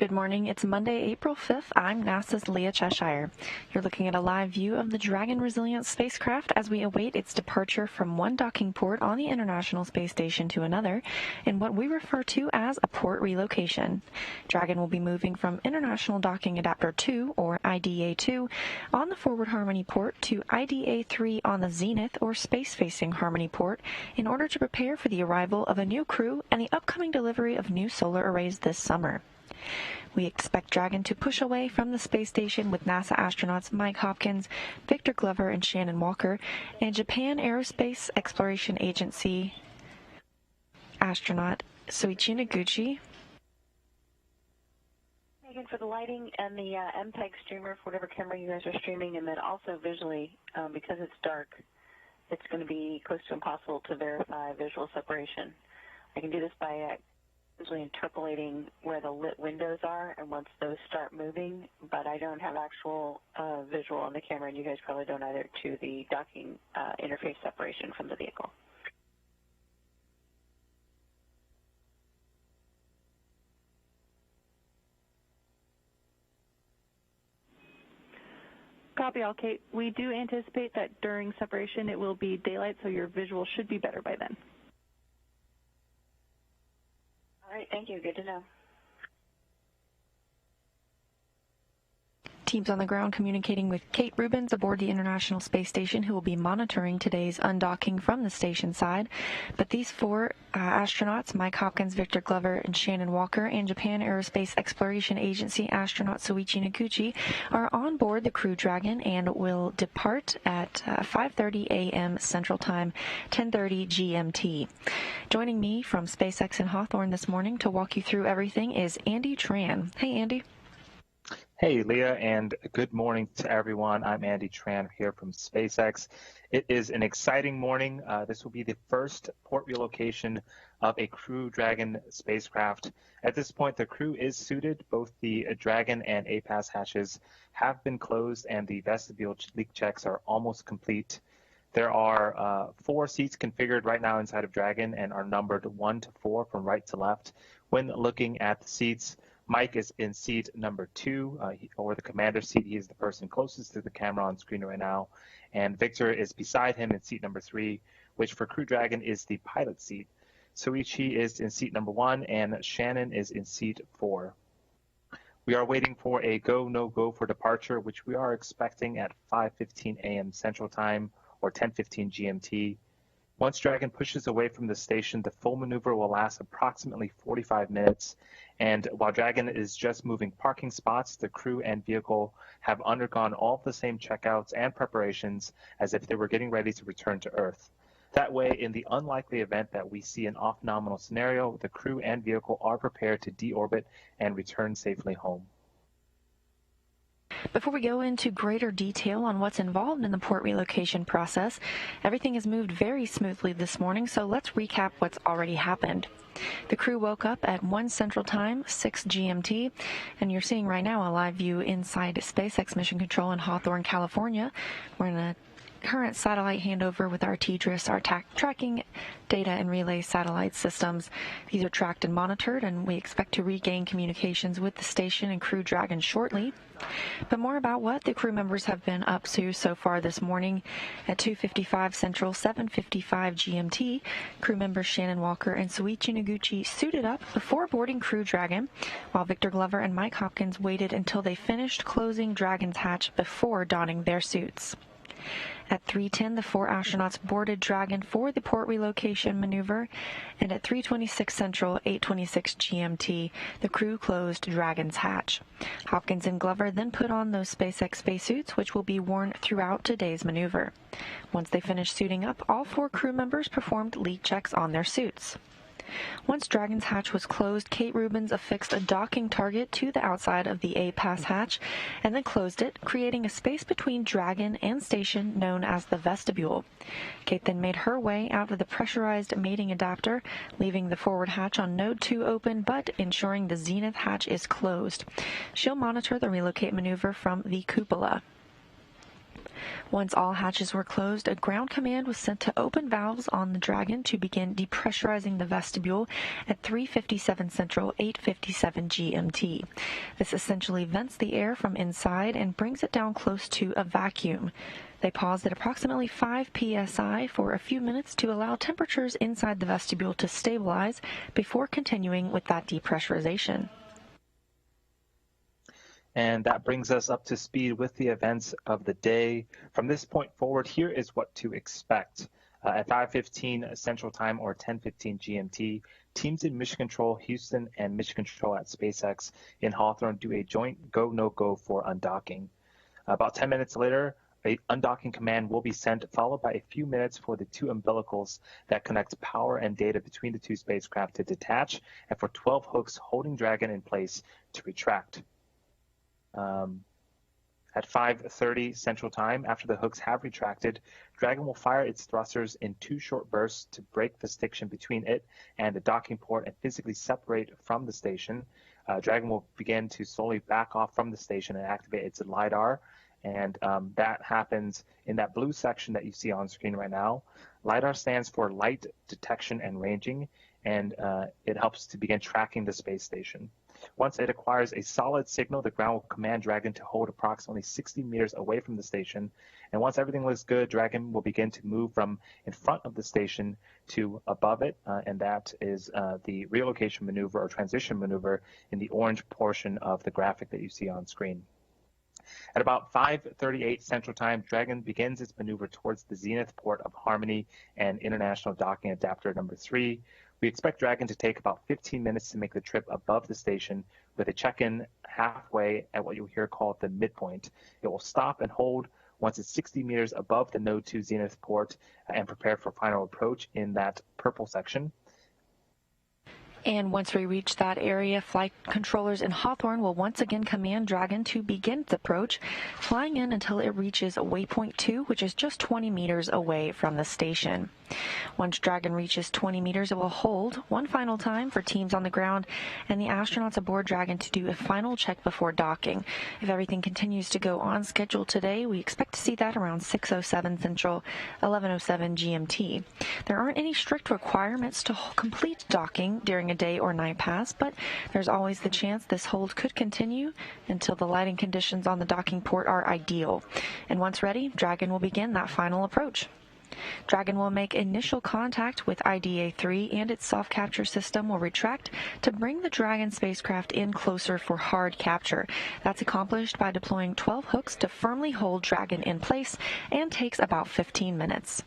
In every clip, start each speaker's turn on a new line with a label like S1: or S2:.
S1: Good morning. It's Monday, April 5th. I'm NASA's Leah Cheshire. You're looking at a live view of the Dragon Resilience spacecraft as we await its departure from one docking port on the International Space Station to another in what we refer to as a port relocation. Dragon will be moving from International Docking Adapter 2, or IDA-2, on the Forward Harmony port to IDA-3 on the Zenith, or space-facing Harmony port, in order to prepare for the arrival of a new crew and the upcoming delivery of new solar arrays this summer. We expect Dragon to push away from the space station with NASA astronauts Mike Hopkins, Victor Glover, and Shannon Walker, and Japan Aerospace Exploration Agency astronaut Soichi Noguchi.
S2: Again, for the lighting and the MPEG streamer for whatever camera you guys are streaming, and then also visually, because it's dark, it's going to be close to impossible to verify visual separation. I can do this by usually interpolating where the lit windows are, and once those start moving, but I don't have actual visual on the camera, and you guys probably don't either, to the docking interface separation from the vehicle.
S3: Copy all, Kate. We do anticipate that during separation it will be daylight, so your visual should be better by then.
S2: All right, thank you. Good to know.
S1: Teams on the ground communicating with Kate Rubens aboard the International Space Station, who will be monitoring today's undocking from the station side. But these four astronauts, Mike Hopkins, Victor Glover, and Shannon Walker, and Japan Aerospace Exploration Agency astronaut Soichi Noguchi, are on board the Crew Dragon and will depart at 5:30 a.m. Central Time, 10:30 GMT. Joining me from SpaceX in Hawthorne this morning to walk you through everything is Andy Tran. Hey, Andy.
S4: Hey, Leah, and good morning to everyone. I'm Andy Tran here from SpaceX. It is an exciting morning. This will be the first port relocation of a Crew Dragon spacecraft. At this point, the crew is suited. Both the Dragon and APAS hatches have been closed, and the vestibule leak checks are almost complete. There are 4 seats configured right now inside of Dragon and are numbered 1 to 4 from right to left. When looking at the seats, Mike is in seat number 2, or the commander's seat. He is the person closest to the camera on screen right now. And Victor is beside him in seat number 3, which for Crew Dragon is the pilot seat. Soichi is in seat number 1, and Shannon is in seat 4. We are waiting for a go, no-go for departure, which we are expecting at 5:15 a.m. Central Time, or 10:15 GMT. Once Dragon pushes away from the station, the full maneuver will last approximately 45 minutes. And while Dragon is just moving parking spots, the crew and vehicle have undergone all of the same checkouts and preparations as if they were getting ready to return to Earth. That way, in the unlikely event that we see an off-nominal scenario, the crew and vehicle are prepared to deorbit and return safely home.
S1: Before we go into greater detail on what's involved in the port relocation process, everything has moved very smoothly this morning, so let's recap what's already happened. The crew woke up at 1 Central Time, 6 GMT, and you're seeing right now a live view inside SpaceX Mission Control in Hawthorne, California. We're in a current satellite handover with our TDRS, our tracking data and relay satellite systems. These are tracked and monitored, and we expect to regain communications with the station and Crew Dragon shortly. But more about what the crew members have been up to so far this morning. At 2:55 Central, 7:55 GMT, crew members Shannon Walker and Soichi Noguchi suited up before boarding Crew Dragon, while Victor Glover and Mike Hopkins waited until they finished closing Dragon's hatch before donning their suits. At 3:10, the 4 astronauts boarded Dragon for the port relocation maneuver, and at 3:26 Central, 8:26 GMT, the crew closed Dragon's hatch. Hopkins and Glover then put on those SpaceX spacesuits, which will be worn throughout today's maneuver. Once they finished suiting up, all 4 crew members performed leak checks on their suits. Once Dragon's hatch was closed, Kate Rubens affixed a docking target to the outside of the APAS hatch and then closed it, creating a space between Dragon and station known as the vestibule. Kate then made her way out of the pressurized mating adapter, leaving the forward hatch on node 2 open but ensuring the zenith hatch is closed. She'll monitor the relocate maneuver from the cupola. Once all hatches were closed, a ground command was sent to open valves on the Dragon to begin depressurizing the vestibule at 3:57 Central, 8:57 GMT. This essentially vents the air from inside and brings it down close to a vacuum. They paused at approximately 5 psi for a few minutes to allow temperatures inside the vestibule to stabilize before continuing with that depressurization.
S4: And that brings us up to speed with the events of the day. From this point forward, here is what to expect. At 5:15 Central Time or 10:15 GMT, teams in Mission Control Houston and Mission Control at SpaceX in Hawthorne do a joint go-no-go for undocking. About 10 minutes later, an undocking command will be sent, followed by a few minutes for the two umbilicals that connect power and data between the two spacecraft to detach, and for 12 hooks holding Dragon in place to retract. At 5:30 Central Time, after the hooks have retracted, Dragon will fire its thrusters in 2 short bursts to break the stiction between it and the docking port and physically separate from the station. Dragon will begin to slowly back off from the station and activate its LiDAR, and that happens in that blue section that you see on screen right now. LiDAR stands for Light Detection and Ranging, and it helps to begin tracking the space station. Once it acquires a solid signal, the ground will command Dragon to hold approximately 60 meters away from the station. And once everything looks good, Dragon will begin to move from in front of the station to above it. And that is the relocation maneuver or transition maneuver in the orange portion of the graphic that you see on screen. At about 5:38 Central Time, Dragon begins its maneuver towards the zenith port of Harmony and International Docking Adapter number 3. We expect Dragon to take about 15 minutes to make the trip above the station with a check-in halfway at what you'll hear called the midpoint. It will stop and hold once it's 60 meters above the Node 2 zenith port and prepare for final approach in that purple section.
S1: And once we reach that area, flight controllers in Hawthorne will once again command Dragon to begin its approach, flying in until it reaches waypoint 2, which is just 20 meters away from the station. Once Dragon reaches 20 meters, it will hold one final time for teams on the ground and the astronauts aboard Dragon to do a final check before docking. If everything continues to go on schedule today, we expect to see that around 6:07 Central, 11:07 GMT. There aren't any strict requirements to complete docking during a day or night pass, but there's always the chance this hold could continue until the lighting conditions on the docking port are ideal. And once ready, Dragon will begin that final approach. Dragon will make initial contact with IDA-3 and its soft capture system will retract to bring the Dragon spacecraft in closer for hard capture. That's accomplished by deploying 12 hooks to firmly hold Dragon in place and takes about 15 minutes.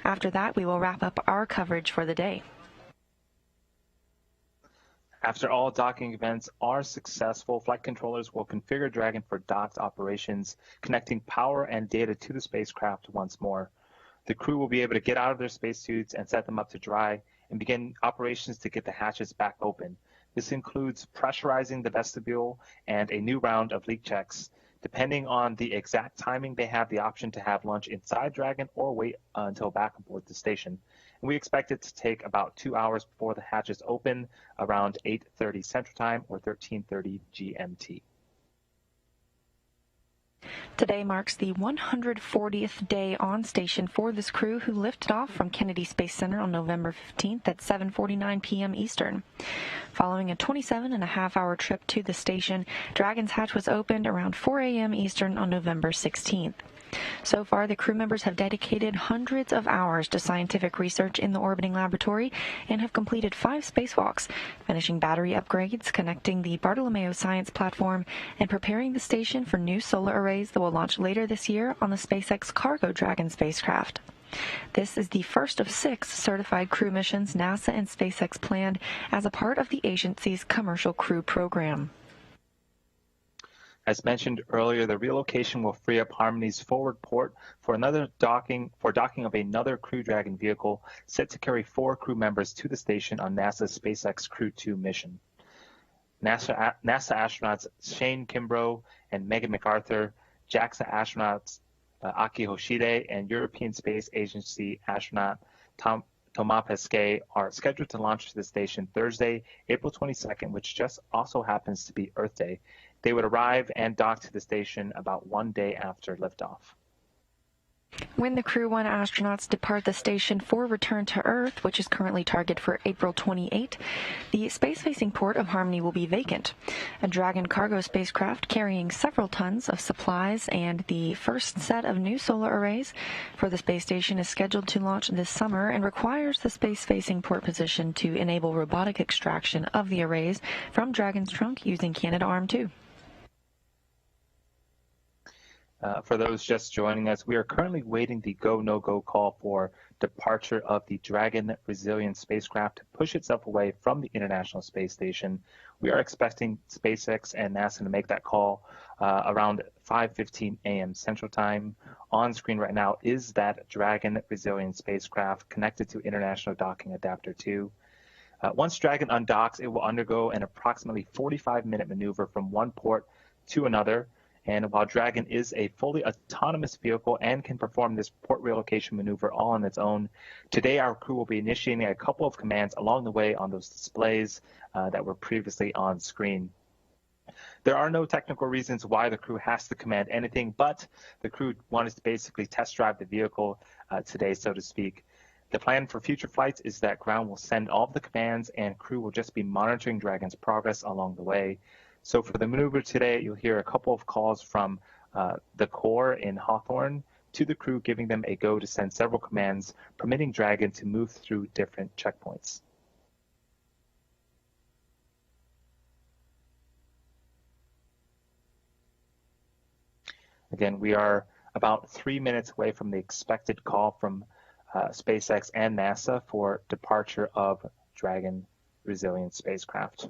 S1: After that, we will wrap up our coverage for the day.
S4: After all docking events are successful, flight controllers will configure Dragon for docked operations, connecting power and data to the spacecraft once more. The crew will be able to get out of their spacesuits and set them up to dry and begin operations to get the hatches back open. This includes pressurizing the vestibule and a new round of leak checks. Depending on the exact timing, they have the option to have lunch inside Dragon or wait until back aboard the station. And we expect it to take about 2 hours before the hatches open, around 8:30 Central Time or 13:30 GMT.
S1: Today marks the 140th day on station for this crew who lifted off from Kennedy Space Center on November 15th at 7:49 p.m. Eastern. Following a 27.5-hour trip to the station, Dragon's hatch was opened around 4 a.m. Eastern on November 16th. So far, the crew members have dedicated hundreds of hours to scientific research in the orbiting laboratory and have completed 5 spacewalks, finishing battery upgrades, connecting the Bartolomeo Science Platform, and preparing the station for new solar arrays that will launch later this year on the SpaceX Cargo Dragon spacecraft. This is the first of 6 certified crew missions NASA and SpaceX planned as a part of the agency's commercial crew program.
S4: As mentioned earlier, the relocation will free up Harmony's forward port for docking of another Crew Dragon vehicle set to carry 4 crew members to the station on NASA's SpaceX Crew 2 mission. NASA astronauts Shane Kimbrough and Megan MacArthur, JAXA astronauts Aki Hoshide, and European Space Agency astronaut Thomas Pesquet are scheduled to launch to the station Thursday, April 22nd, which just also happens to be Earth Day. They would arrive and dock to the station about 1 day after liftoff.
S1: When the Crew 1 astronauts depart the station for return to Earth, which is currently targeted for April 28, the space-facing port of Harmony will be vacant. A Dragon cargo spacecraft carrying several tons of supplies and the first set of new solar arrays for the space station is scheduled to launch this summer and requires the space-facing port position to enable robotic extraction of the arrays from Dragon's trunk using Canadarm2.
S4: For those just joining us, we are currently waiting the go, no-go call for departure of the Dragon Resilient spacecraft to push itself away from the International Space Station. We are expecting SpaceX and NASA to make that call around 5:15 a.m. Central Time. On screen right now is that Dragon Resilient spacecraft connected to International Docking Adapter 2. Once Dragon undocks, it will undergo an approximately 45-minute maneuver from one port to another. And while Dragon is a fully autonomous vehicle and can perform this port relocation maneuver all on its own, today our crew will be initiating a couple of commands along the way on those displays that were previously on screen. There are no technical reasons why the crew has to command anything, but the crew wanted to basically test drive the vehicle today, so to speak. The plan for future flights is that ground will send all of the commands and crew will just be monitoring Dragon's progress along the way. So for the maneuver today, you'll hear a couple of calls from the core in Hawthorne to the crew, giving them a go to send several commands, permitting Dragon to move through different checkpoints. Again, we are about 3 minutes away from the expected call from SpaceX and NASA for departure of Dragon Resilient spacecraft.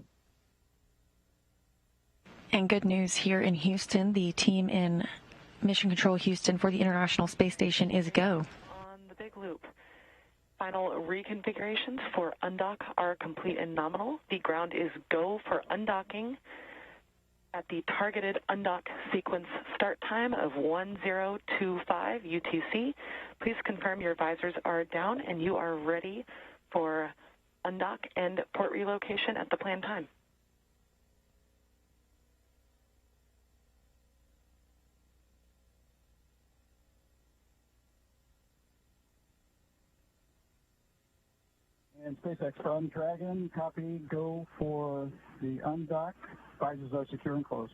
S1: And good news here in Houston, the team in Mission Control Houston for the International Space Station is go.
S5: On the big loop. Final reconfigurations for undock are complete and nominal. The ground is go for undocking at the targeted undock sequence start time of 1025 UTC. Please confirm your visors are down and you are ready for undock and port relocation at the planned time.
S6: And SpaceX Crew Dragon, copy, go for the undock. Visors are secure and closed.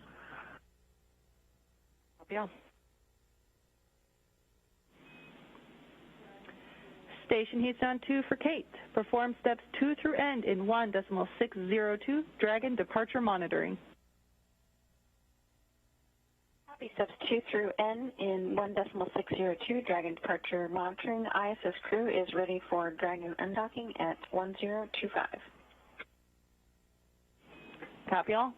S5: Copy all.
S3: Station heats on 2 for Kate. Perform steps 2 through end in 1.602. Dragon departure monitoring.
S2: Copy steps 2 through N in 1.602 Dragon departure monitoring. ISS crew is ready for Dragon undocking at 1025.
S3: Copy all.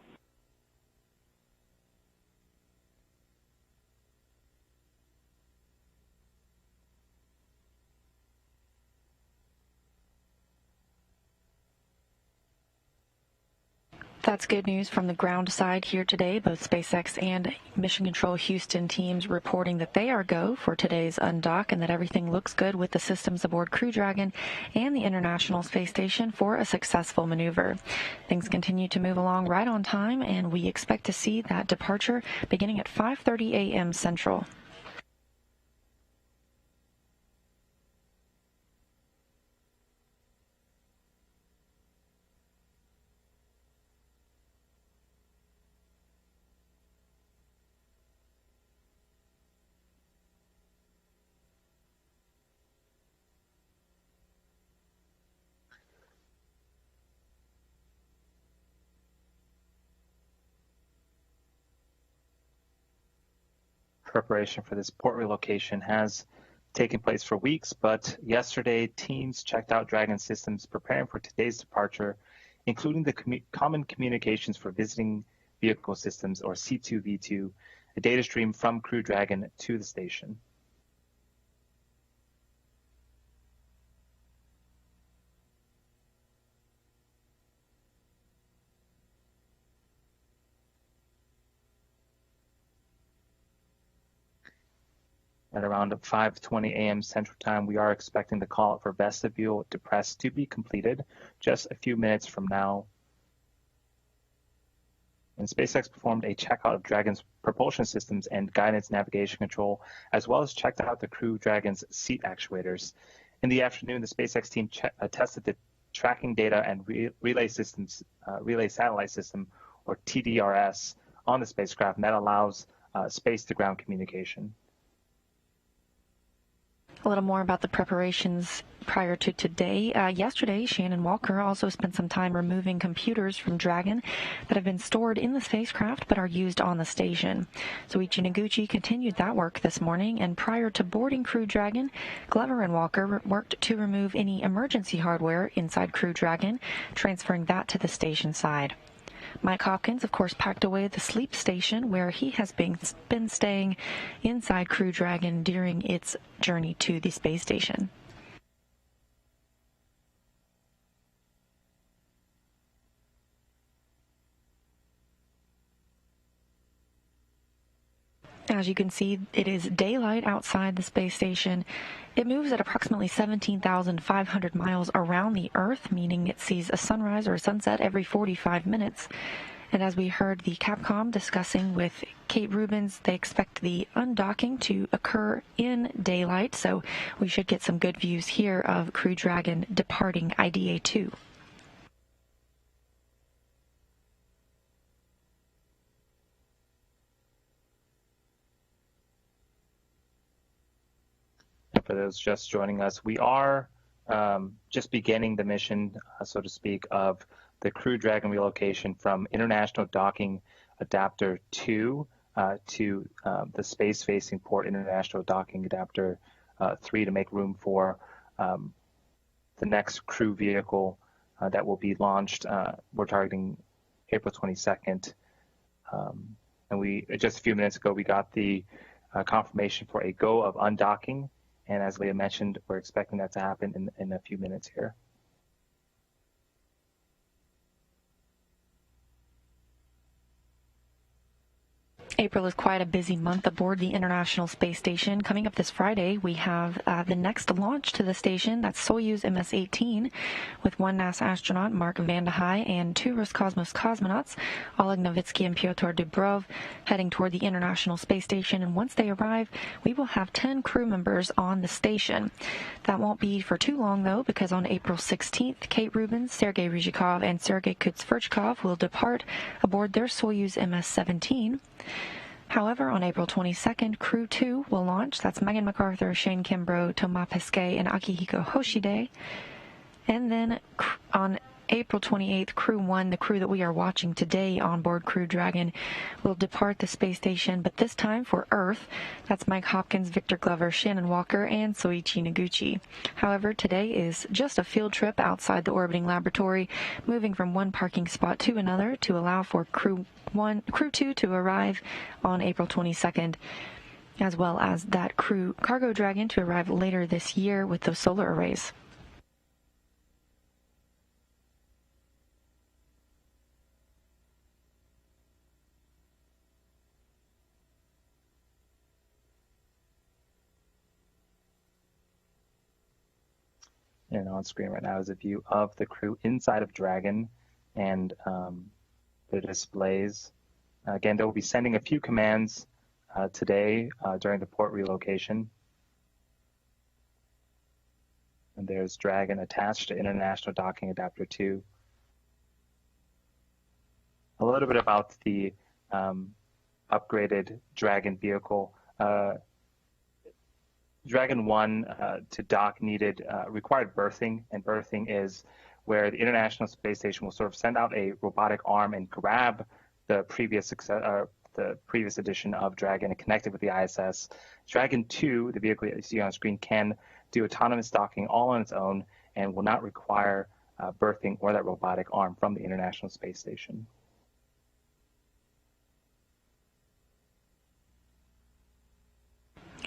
S1: That's good news from the ground side here today. Both SpaceX and Mission Control Houston teams reporting that they are go for today's undock and that everything looks good with the systems aboard Crew Dragon and the International Space Station for a successful maneuver. Things continue to move along right on time, and we expect to see that departure beginning at 5:30 a.m. Central.
S4: Preparation for this port relocation has taken place for weeks, but yesterday teams checked out Dragon systems preparing for today's departure, including the Common Communications for Visiting Vehicle Systems, or C2V2, a data stream from Crew Dragon to the station. At around 5:20 a.m. Central Time, we are expecting the call for vestibule depress to be completed just a few minutes from now. And SpaceX performed a checkout of Dragon's propulsion systems and guidance navigation control, as well as checked out the Crew Dragon's seat actuators. In the afternoon, the SpaceX team tested the tracking data and relay satellite system, or TDRS, on the spacecraft, and that allows space-to-ground communication.
S1: A little more about the preparations prior to today. Yesterday, Shannon Walker also spent some time removing computers from Dragon that have been stored in the spacecraft but are used on the station. Soichi and Noguchi continued that work this morning, and prior to boarding Crew Dragon, Glover and Walker worked to remove any emergency hardware inside Crew Dragon, transferring that to the station side. Mike Hopkins, of course, packed away the sleep station where he has been staying inside Crew Dragon during its journey to the space station. As you can see, it is daylight outside the space station. It moves at approximately 17,500 miles around the Earth, meaning it sees a sunrise or a sunset every 45 minutes. And as we heard the Capcom discussing with Kate Rubins, they expect the undocking to occur in daylight, so we should get some good views here of Crew Dragon departing IDA-2.
S4: For those just joining us, we are just beginning the mission, so to speak, of the Crew Dragon relocation from International Docking Adapter 2 to the space-facing port International Docking Adapter 3 to make room for the next crew vehicle that will be launched. We're targeting April 22nd. And we just a few minutes ago, we got the confirmation for a go of undocking. And as Leah mentioned, we're expecting that to happen in a few minutes here.
S1: April is quite a busy month aboard the International Space Station. Coming up this Friday, we have the next launch to the station. That's Soyuz MS-18 with one NASA astronaut, Mark Vande Hei, and two Roscosmos cosmonauts, Oleg Novitsky and Pyotr Dubrov, heading toward the International Space Station. And once they arrive, we will have 10 crew members on the station. That won't be for too long, though, because on April 16th, Kate Rubins, Sergei Ryzhikov, and Sergei Kutsverchkov will depart aboard their Soyuz MS-17. However, on April 22nd, Crew 2 will launch. That's Megan MacArthur, Shane Kimbrough, Thomas Pesquet, and Akihiko Hoshide. And then on April 28th, Crew 1, the crew that we are watching today on board Crew Dragon, will depart the space station, but this time for Earth. That's Mike Hopkins, Victor Glover, Shannon Walker, and Soichi Noguchi. However, today is just a field trip outside the orbiting laboratory, moving from one parking spot to another to allow for Crew 2 to arrive on April 22nd, as well as that Crew Cargo Dragon to arrive later this year with those solar arrays.
S4: And on screen right now is a view of the crew inside of Dragon and the displays. Again, they will be sending a few commands today during the port relocation. And there's Dragon attached to International Docking Adapter 2. A little bit about the upgraded Dragon vehicle. Dragon 1 to dock required berthing, and berthing is where the International Space Station will sort of send out a robotic arm and grab the previous edition of Dragon and connect it with the ISS. Dragon 2, the vehicle that you see on screen, can do autonomous docking all on its own and will not require berthing or that robotic arm from the International Space Station.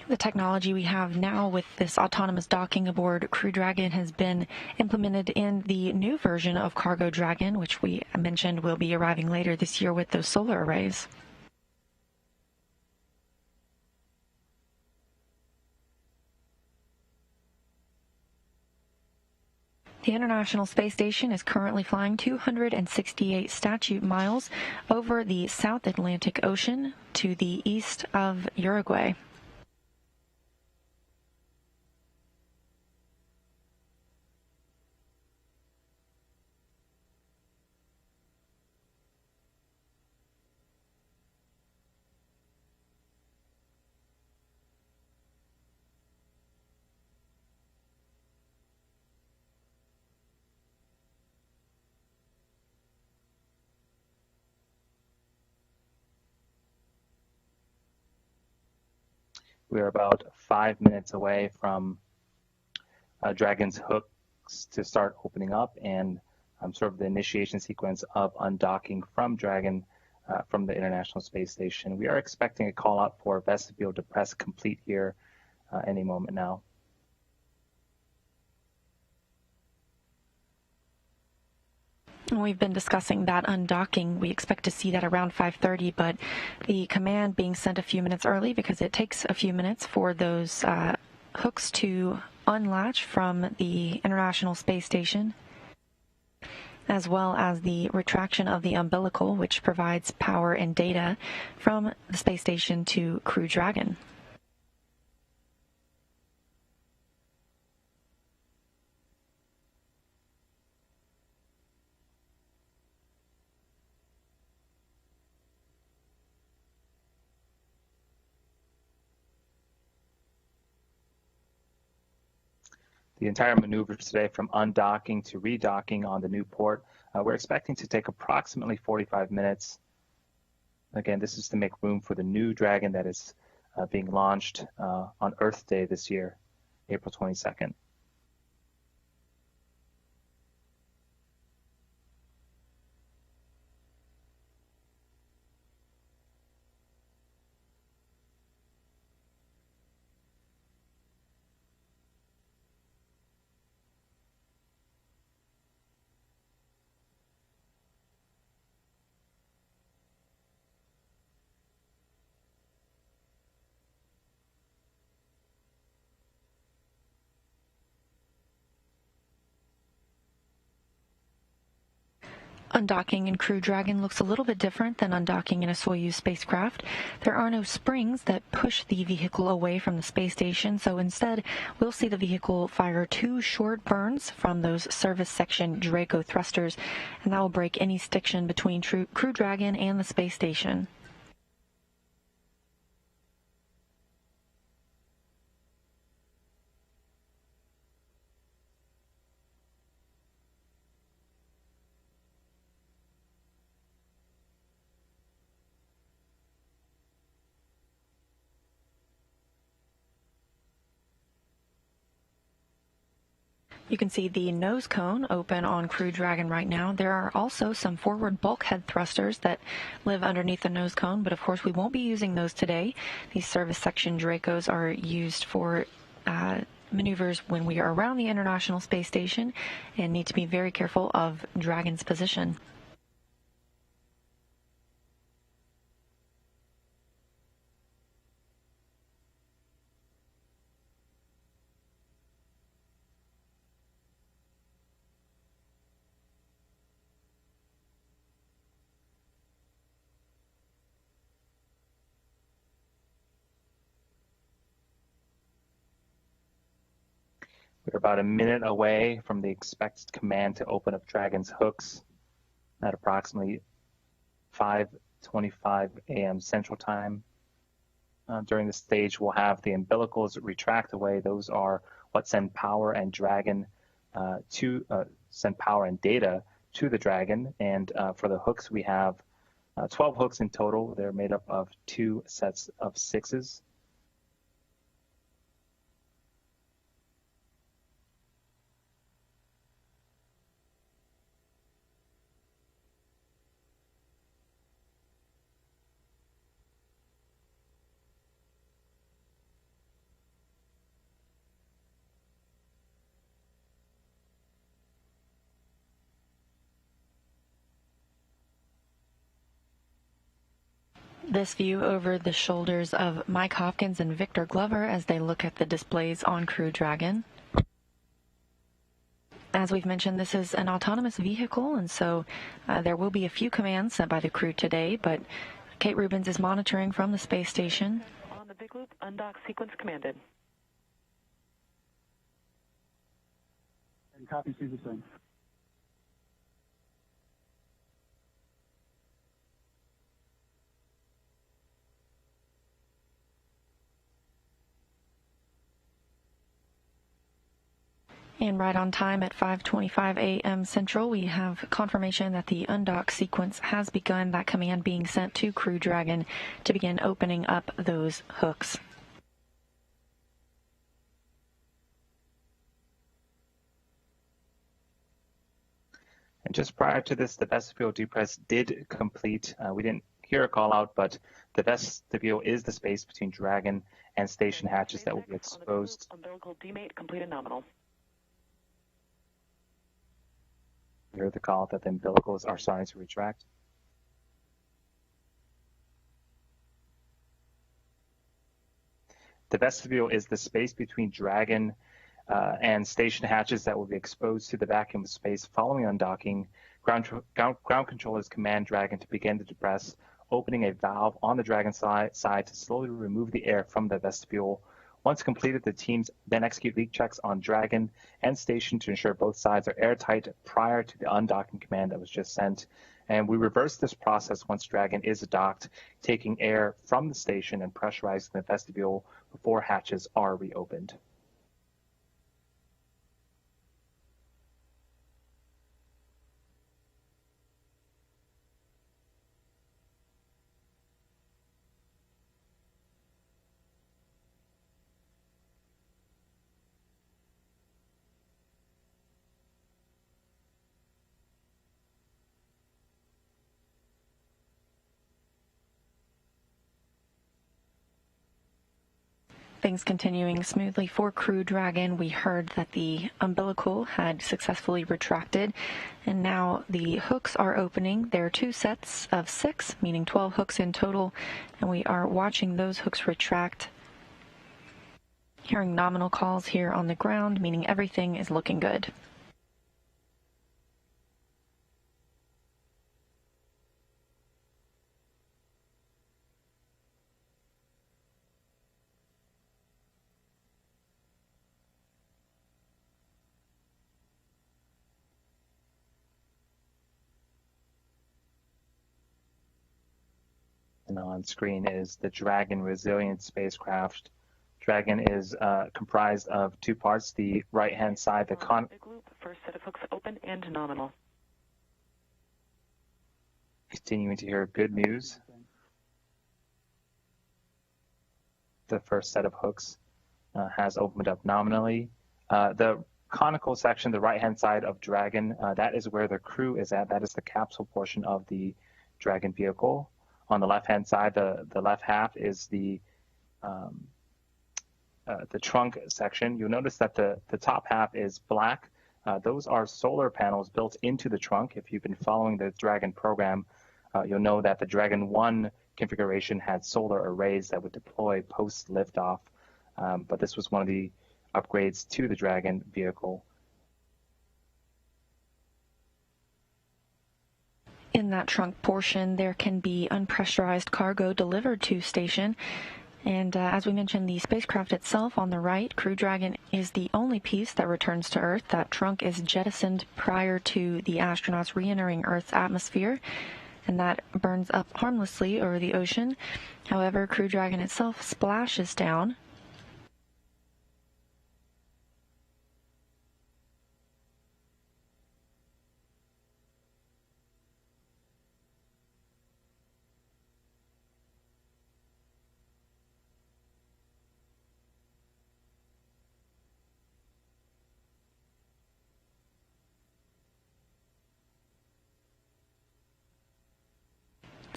S1: The technology we have now with this autonomous docking aboard Crew Dragon has been implemented in the new version of Cargo Dragon, which we mentioned will be arriving later this year with those solar arrays. The International Space Station is currently flying 268 statute miles over the South Atlantic Ocean to the east of Uruguay.
S4: We're about 5 minutes away from Dragon's hooks to start opening up, and sort of the initiation sequence of undocking from Dragon from the International Space Station. We are expecting a call out for vestibule to press complete here any moment now.
S1: We've been discussing that undocking. We expect to see that around 5:30, but the command being sent a few minutes early because it takes a few minutes for those hooks to unlatch from the International Space Station, as well as the retraction of the umbilical, which provides power and data from the space station to Crew Dragon.
S4: The entire maneuver today from undocking to redocking on the new port, we're expecting to take approximately 45 minutes. Again, this is to make room for the new Dragon that is being launched on Earth Day this year, April 22nd.
S1: Undocking in Crew Dragon looks a little bit different than undocking in a Soyuz spacecraft. There are no springs that push the vehicle away from the space station, so instead we'll see the vehicle fire 2 short burns from those service section Draco thrusters, and that will break any stiction between Crew Dragon and the space station. You can see the nose cone open on Crew Dragon right now. There are also some forward bulkhead thrusters that live underneath the nose cone, but of course we won't be using those today. These service section Dracos are used for maneuvers when we are around the International Space Station and need to be very careful of Dragon's position.
S4: We're about a minute away from the expected command to open up Dragon's hooks at approximately 5:25 a.m. Central Time. During this stage, we'll have the umbilicals retract away. Those are what send power and Dragon send power and data to the Dragon. And for the hooks, we have 12 hooks in total. They're made up of 2 sets of 6s.
S1: This view over the shoulders of Mike Hopkins and Victor Glover as they look at the displays on Crew Dragon. As we've mentioned, this is an autonomous vehicle, and so there will be a few commands sent by the crew today, but Kate Rubins is monitoring from the space station.
S5: On the big loop, undock sequence commanded.
S6: And copy, see the same.
S1: And right on time at 5:25 a.m. Central, we have confirmation that the undock sequence has begun, that command being sent to Crew Dragon to begin opening up those hooks.
S4: And just prior to this, the vestibule depress did complete. We didn't hear a call out, but the vestibule is the space between Dragon and station hatches that will be exposed.
S5: Umbilical demate completed nominal.
S4: You heard the call that the umbilicals are starting to retract. The vestibule is the space between Dragon and station hatches that will be exposed to the vacuum of space following undocking. Ground controllers command Dragon to begin the depress, opening a valve on the Dragon side to slowly remove the air from the vestibule. Once completed, the teams then execute leak checks on Dragon and station to ensure both sides are airtight prior to the undocking command that was just sent. And we reverse this process once Dragon is docked, taking air from the station and pressurizing the vestibule before hatches are reopened.
S1: Things continuing smoothly for Crew Dragon. We heard that the umbilical had successfully retracted, and now the hooks are opening. There are 2 sets of 6, meaning 12 hooks in total, and we are watching those hooks retract. Hearing nominal calls here on the ground, meaning everything is looking good.
S4: And on screen is the Dragon resilient spacecraft. Dragon is comprised of 2 parts. The right-hand side, the
S5: Big loop, first set of hooks open and nominal.
S4: Continuing to hear good news. The first set of hooks has opened up nominally. The conical section, the right-hand side of Dragon, that is where the crew is at. That is the capsule portion of the Dragon vehicle. On the left-hand side, the left half is the trunk section. You'll notice that the top half is black. Those are solar panels built into the trunk. If you've been following the Dragon program, you'll know that the Dragon 1 configuration had solar arrays that would deploy post-liftoff, but this was one of the upgrades to the Dragon vehicle.
S1: In that trunk portion, there can be unpressurized cargo delivered to station. And as we mentioned, the spacecraft itself on the right, Crew Dragon, is the only piece that returns to Earth. That trunk is jettisoned prior to the astronauts re-entering Earth's atmosphere, and that burns up harmlessly over the ocean. However, Crew Dragon itself splashes down.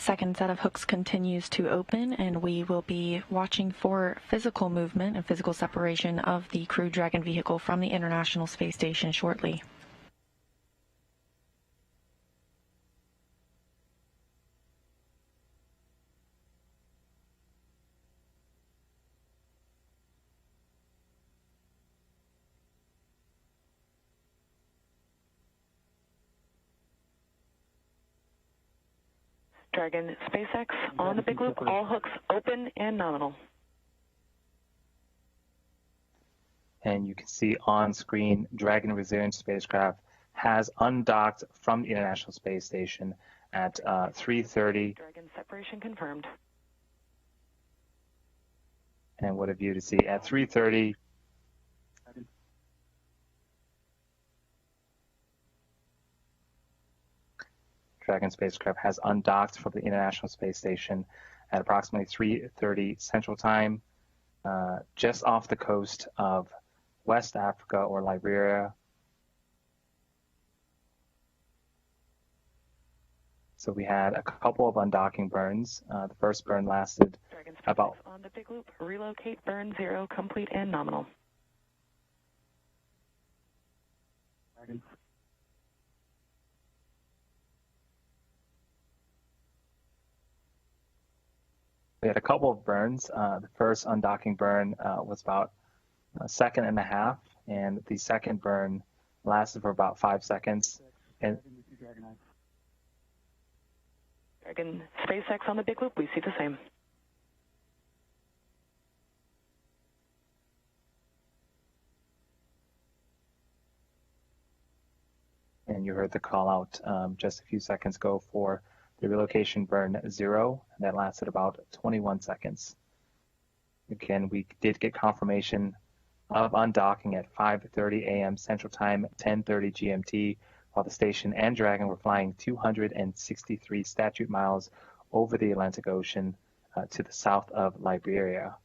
S1: Second set of hooks continues to open, and we will be watching for physical movement and physical separation of the Crew Dragon vehicle from the International Space Station shortly.
S5: Dragon SpaceX on the big loop, all hooks open and nominal.
S4: And you can see on screen, Dragon Resilient spacecraft has undocked from the International Space Station at 3:30.
S5: Dragon separation confirmed.
S4: And what a view to see at 3:30. Dragon spacecraft has undocked from the International Space Station at approximately 3:30 Central Time, just off the coast of West Africa or Liberia. So we had a couple of undocking burns. The first burn lasted about
S5: on the big loop, relocate, burn 0, complete and nominal.
S4: We had a couple of burns. The first undocking burn was about a second and a half, and the second burn lasted for about 5 seconds. And
S5: Dragon SpaceX on the big loop, we see the same.
S4: And you heard the call out just a few seconds ago for the relocation burn 0, and that lasted about 21 seconds. Again, we did get confirmation of undocking at 5:30 a.m. Central Time, 10:30 GMT, while the station and Dragon were flying 263 statute miles over the Atlantic Ocean to the south of Liberia.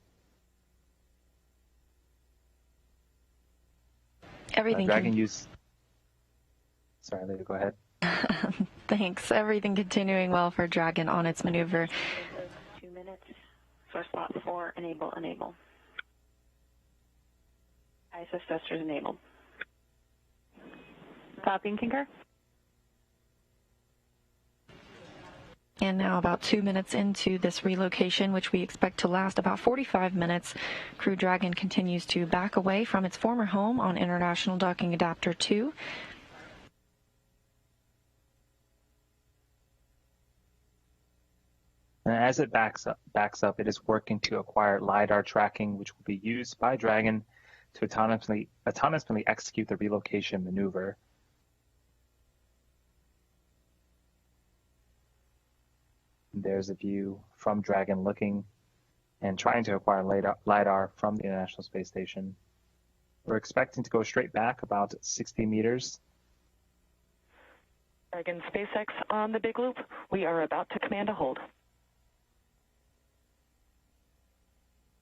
S1: Everything
S4: Dragon used... Sorry, Leah, go ahead.
S1: Thanks. Everything continuing well for Dragon on its maneuver.
S2: 2 minutes. Source slot 4, enable. ISS thrusters enabled.
S3: Copy and concur.
S1: And now about 2 minutes into this relocation, which we expect to last about 45 minutes, Crew Dragon continues to back away from its former home on International Docking Adapter 2.
S4: And as it backs up, it is working to acquire LiDAR tracking, which will be used by Dragon to autonomously execute the relocation maneuver. And there's a view from Dragon looking and trying to acquire LiDAR from the International Space Station. We're expecting to go straight back about 60 meters.
S5: Dragon SpaceX on the big loop, we are about to command a hold.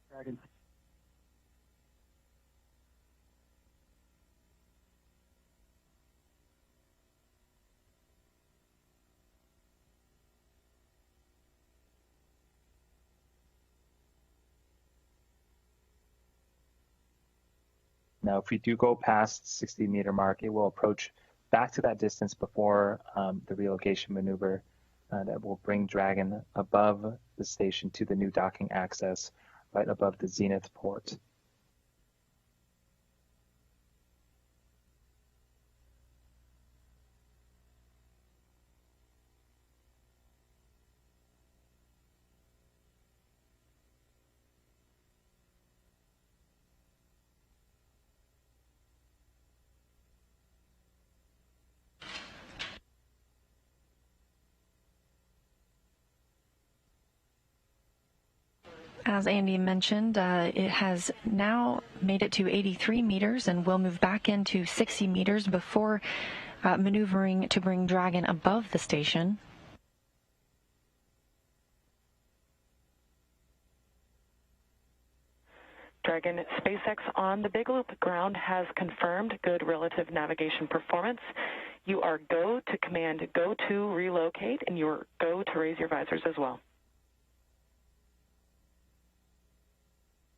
S6: Dragon.
S4: Now, if we do go past 60-meter mark, it will approach back to that distance before the relocation maneuver that will bring Dragon above the station to the new docking access, right above the zenith port.
S1: As Andy mentioned, it has now made it to 83 meters and will move back into 60 meters before maneuvering to bring Dragon above the station.
S5: Dragon SpaceX on the big loop, ground has confirmed good relative navigation performance. You are go to command go to relocate, and you are go to raise your visors as well.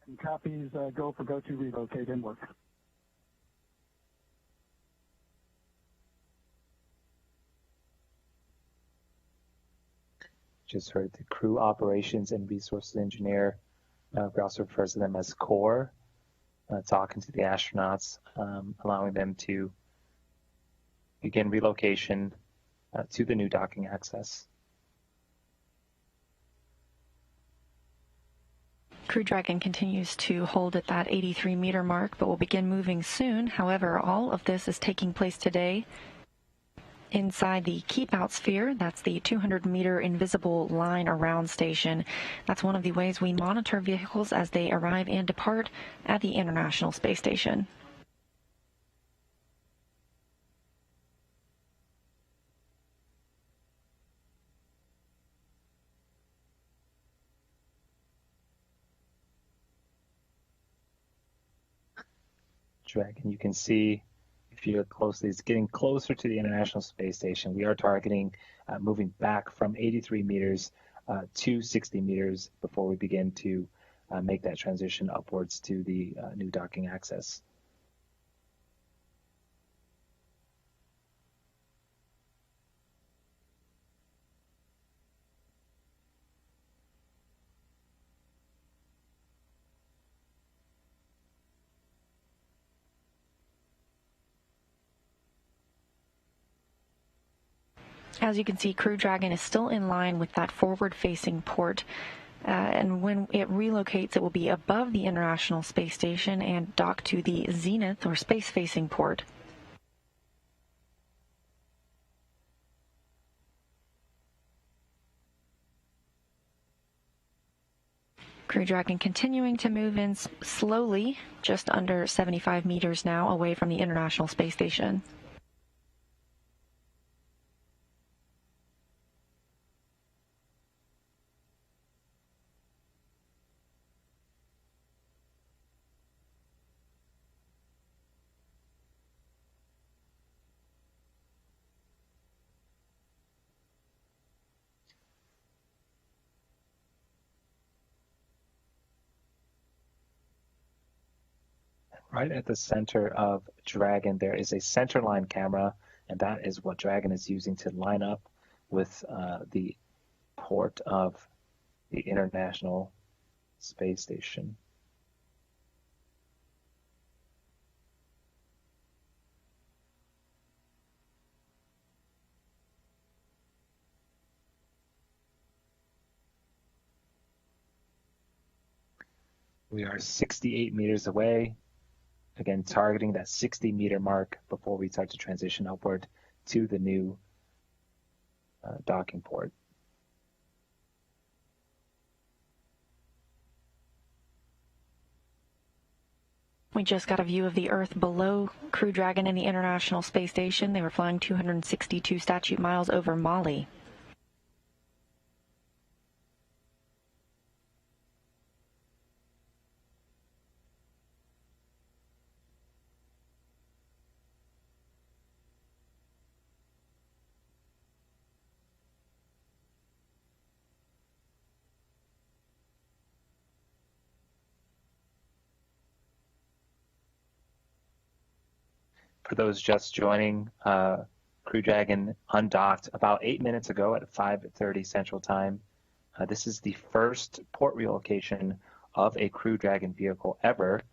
S6: And copies go to relocate and work.
S4: Just heard the crew operations and resources engineer, we also refer to them as core, talking to the astronauts, allowing them to begin relocation to the new docking access.
S1: Crew Dragon continues to hold at that 83-meter mark, but will begin moving soon. However, all of this is taking place today inside the keep-out sphere. That's the 200-meter invisible line around station. That's one of the ways we monitor vehicles as they arrive and depart at the International Space Station.
S4: Dragon, you can see if you look closely, it's getting closer to the International Space Station. We are targeting moving back from 83 meters to 60 meters before we begin to make that transition upwards to the new docking access.
S1: As you can see, Crew Dragon is still in line with that forward-facing port, and when it relocates, it will be above the International Space Station and dock to the zenith or space-facing port. Crew Dragon continuing to move in slowly, just under 75 meters now away from the International Space Station.
S4: Right at the center of Dragon, there is a centerline camera, and that is what Dragon is using to line up with the port of the International Space Station. We are 68 meters away. Again, targeting that 60-meter mark before we start to transition upward to the new docking port.
S1: We just got a view of the Earth below Crew Dragon and the International Space Station. They were flying 262 statute miles over Mali.
S4: For those just joining, Crew Dragon undocked about 8 minutes ago at 5:30 Central Time. This is the first port relocation of a Crew Dragon vehicle ever.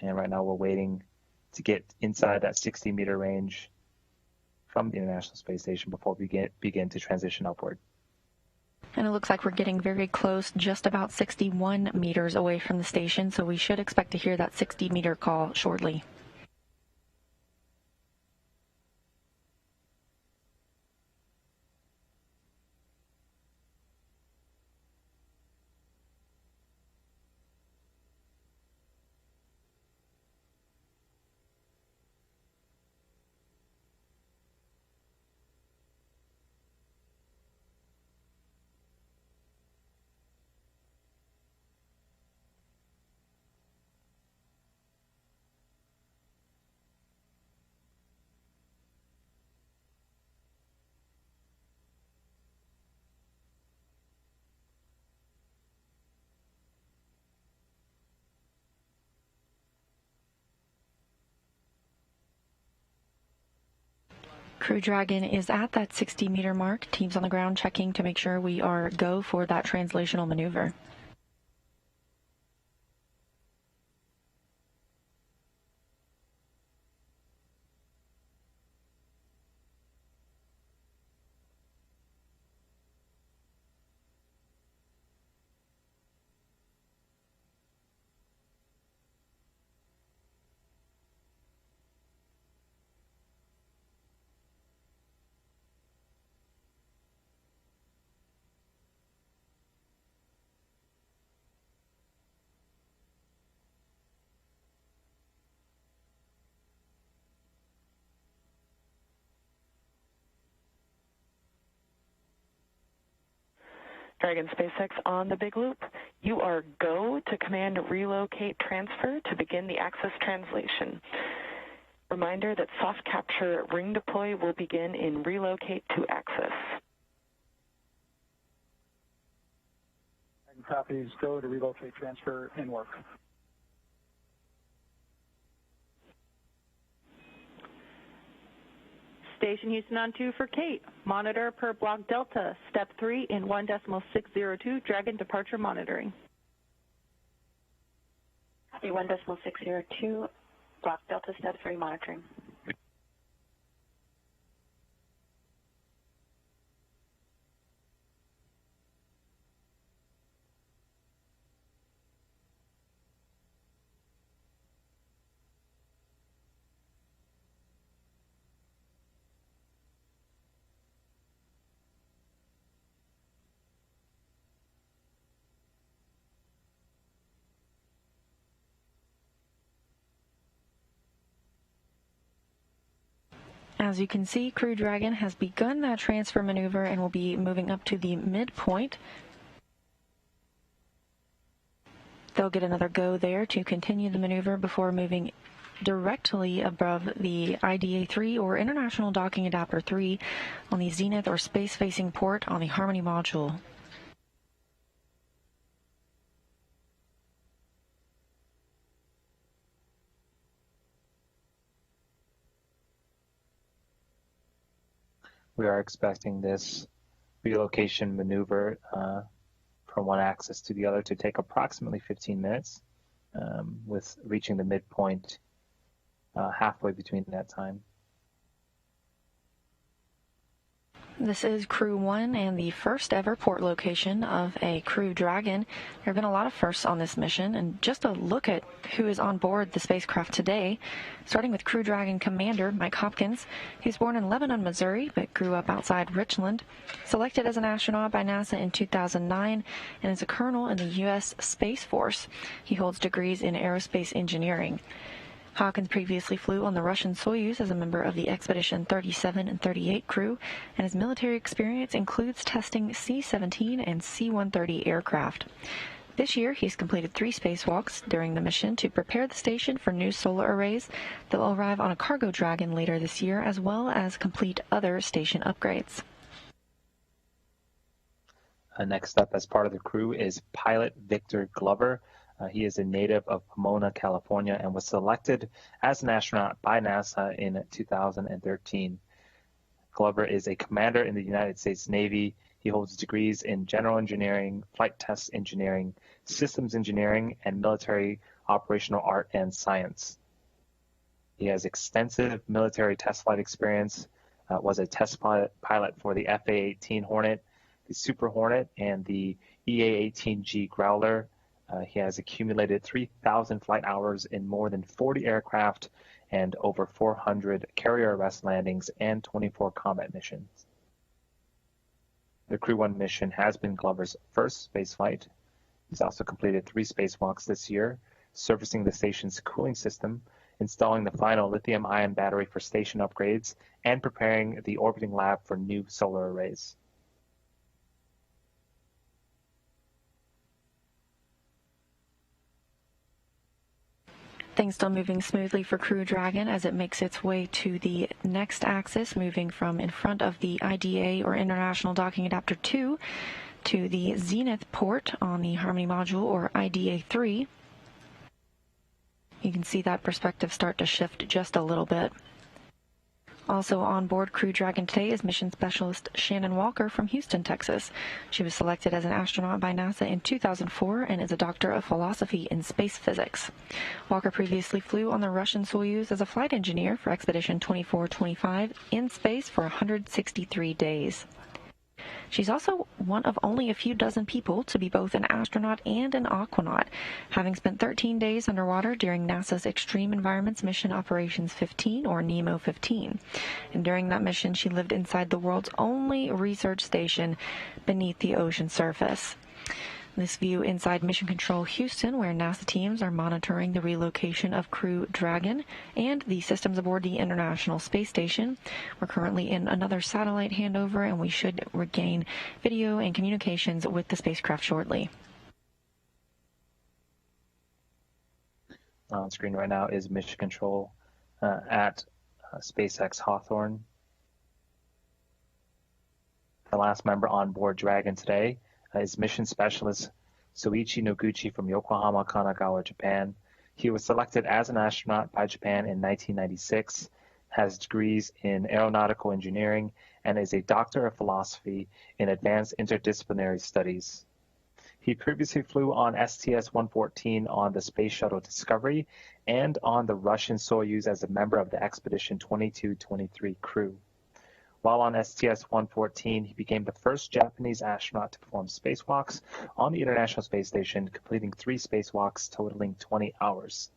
S4: And right now we're waiting to get inside that 60-meter range from the International Space Station before we begin to transition upward.
S1: And it looks like we're getting very close, just about 61 meters away from the station, so we should expect to hear that 60-meter call shortly. Crew Dragon is at that 60-meter mark. Teams on the ground checking to make sure we are go for that translational maneuver.
S5: Dragon SpaceX on the big loop. You are go to command relocate transfer to begin the access translation. Reminder that soft capture ring deploy will begin in relocate to access.
S6: Copies, go to relocate transfer in work.
S3: Station Houston on 2 for Kate. Monitor per block Delta, step 3 in 1.602, Dragon departure monitoring.
S2: Copy 1.602, block Delta, step 3 monitoring.
S1: As you can see, Crew Dragon has begun that transfer maneuver and will be moving up to the midpoint. They'll get another go there to continue the maneuver before moving directly above the IDA-3 or International Docking Adapter 3 on the zenith or space-facing port on the Harmony module.
S4: We are expecting this relocation maneuver from one axis to the other to take approximately 15 minutes, with reaching the midpoint halfway between that time.
S1: This is Crew 1 and the first ever port location of a Crew Dragon. There have been a lot of firsts on this mission, and just a look at who is on board the spacecraft today, starting with Crew Dragon Commander Mike Hopkins. He was born in Lebanon, Missouri, but grew up outside Richland. Selected as an astronaut by NASA in 2009 and is a colonel in the U.S. Space Force. He holds degrees in aerospace engineering. Hopkins previously flew on the Russian Soyuz as a member of the Expedition 37 and 38 crew, and his military experience includes testing C-17 and C-130 aircraft. This year, he's completed 3 spacewalks during the mission to prepare the station for new solar arrays that will arrive on a cargo Dragon later this year, as well as complete other station upgrades.
S4: Next up, as part of the crew, is pilot Victor Glover. He is a native of Pomona, California, and was selected as an astronaut by NASA in 2013. Glover is a commander in the United States Navy. He holds degrees in general engineering, flight test engineering, systems engineering, and military operational art and science. He has extensive military test flight experience, was a test pilot for the FA-18 Hornet, the Super Hornet, and the EA-18G Growler. He has accumulated 3,000 flight hours in more than 40 aircraft and over 400 carrier arrest landings and 24 combat missions. The Crew 1 mission has been Glover's first spaceflight. He's also completed 3 spacewalks this year, servicing the station's cooling system, installing the final lithium-ion battery for station upgrades, and preparing the orbiting lab for new solar arrays.
S1: Things still moving smoothly for Crew Dragon as it makes its way to the next axis, moving from in front of the IDA or International Docking Adapter 2 to the zenith port on the Harmony module or IDA-3. You can see that perspective start to shift just a little bit. Also on board Crew Dragon today is mission specialist Shannon Walker from Houston, Texas. She was selected as an astronaut by NASA in 2004 and is a doctor of philosophy in space physics. Walker previously flew on the Russian Soyuz as a flight engineer for Expedition 24-25 in space for 163 days. She's also one of only a few dozen people to be both an astronaut and an aquanaut, having spent 13 days underwater during NASA's Extreme Environments Mission Operations 15, or NEMO 15. And during that mission, she lived inside the world's only research station beneath the ocean surface. This view inside Mission Control Houston, where NASA teams are monitoring the relocation of Crew Dragon and the systems aboard the International Space Station. We're currently in another satellite handover, and we should regain video and communications with the spacecraft shortly.
S4: On screen right now is Mission Control at SpaceX Hawthorne. The last member on board Dragon today is Mission Specialist Soichi Noguchi from Yokohama, Kanagawa, Japan. He was selected as an astronaut by Japan in 1996, has degrees in aeronautical engineering, and is a doctor of philosophy in advanced interdisciplinary studies. He previously flew on STS-114 on the Space Shuttle Discovery and on the Russian Soyuz as a member of the Expedition 22-23 crew. While on STS-114, he became the first Japanese astronaut to perform spacewalks on the International Space Station, completing 3 spacewalks totaling 20 hours.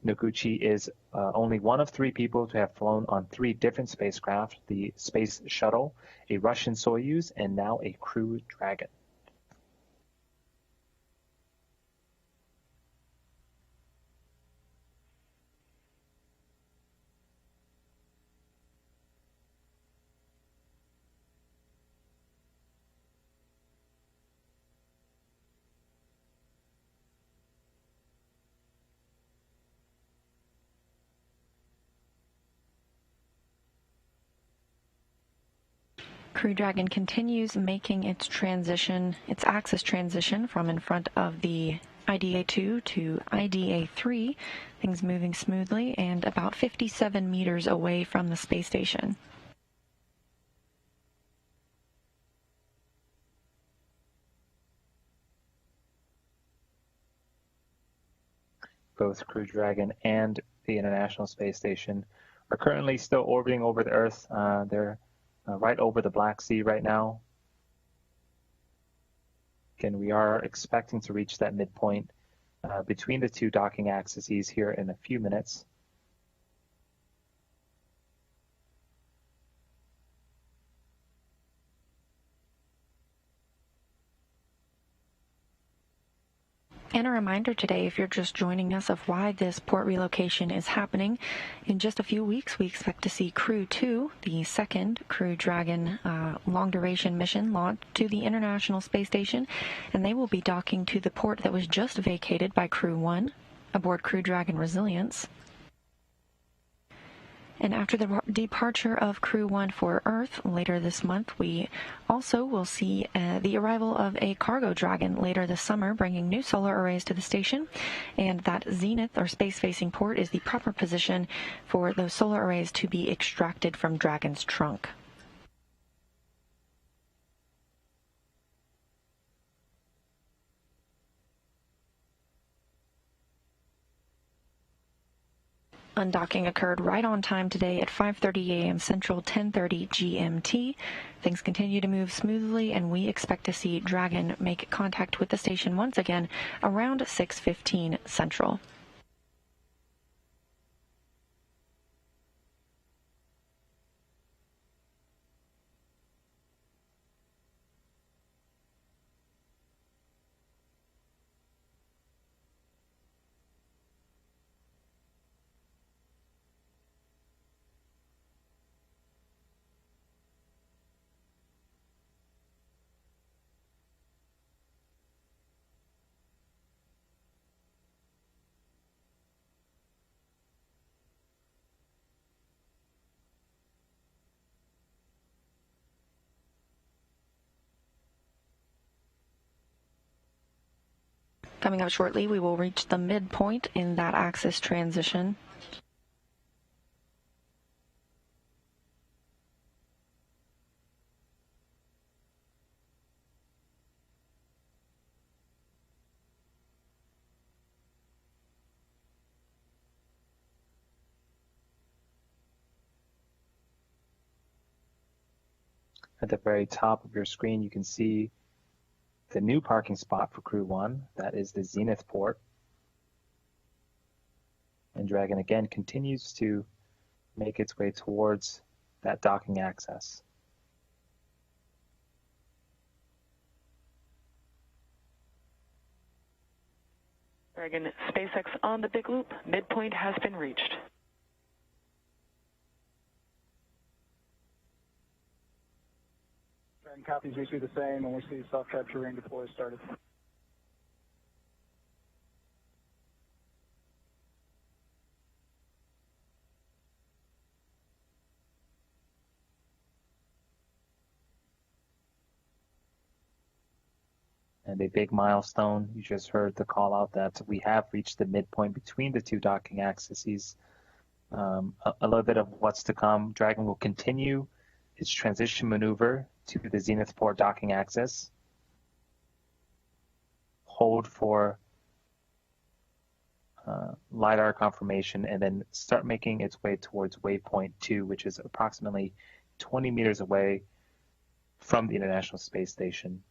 S4: Noguchi is only one of 3 people to have flown on 3 different spacecraft, the Space Shuttle, a Russian Soyuz, and now a Crew Dragon.
S1: Crew Dragon continues making its axis transition from in front of the IDA-2 to IDA-3, things moving smoothly and about 57 meters away from the space station.
S4: Both Crew Dragon and the International Space Station are currently still orbiting over the Earth. They're right over the Black Sea right now. Again, we are expecting to reach that midpoint between the 2 docking axes here in a few minutes.
S1: And a reminder today, if you're just joining us, of why this port relocation is happening. In just a few weeks, we expect to see Crew 2, the second Crew Dragon long-duration mission, launched to the International Space Station, and they will be docking to the port that was just vacated by Crew 1 aboard Crew Dragon Resilience. And after the departure of Crew 1 for Earth later this month, we also will see the arrival of a cargo Dragon later this summer, bringing new solar arrays to the station. And that zenith, or space-facing port, is the proper position for those solar arrays to be extracted from Dragon's trunk. Undocking occurred right on time today at 5:30 a.m. Central, 10:30 GMT. Things continue to move smoothly, and we expect to see Dragon make contact with the station once again around 6:15 Central. Coming up shortly, we will reach the midpoint in that axis transition.
S4: At the very top of your screen, you can see the new parking spot for Crew 1. That is the Zenith port. And Dragon again continues to make its way towards that docking access.
S5: Dragon SpaceX on the big loop. Midpoint has been reached.
S6: Dragon copies, we see the same, and we see self-capture ring deploy started.
S4: And a big milestone, you just heard the call out that we have reached the midpoint between the two docking axes. A little bit of what's to come. Dragon will continue its transition maneuver to the zenith port docking axis. Hold for LiDAR confirmation, and then start making its way towards waypoint 2, which is approximately 20 meters away from the International Space Station.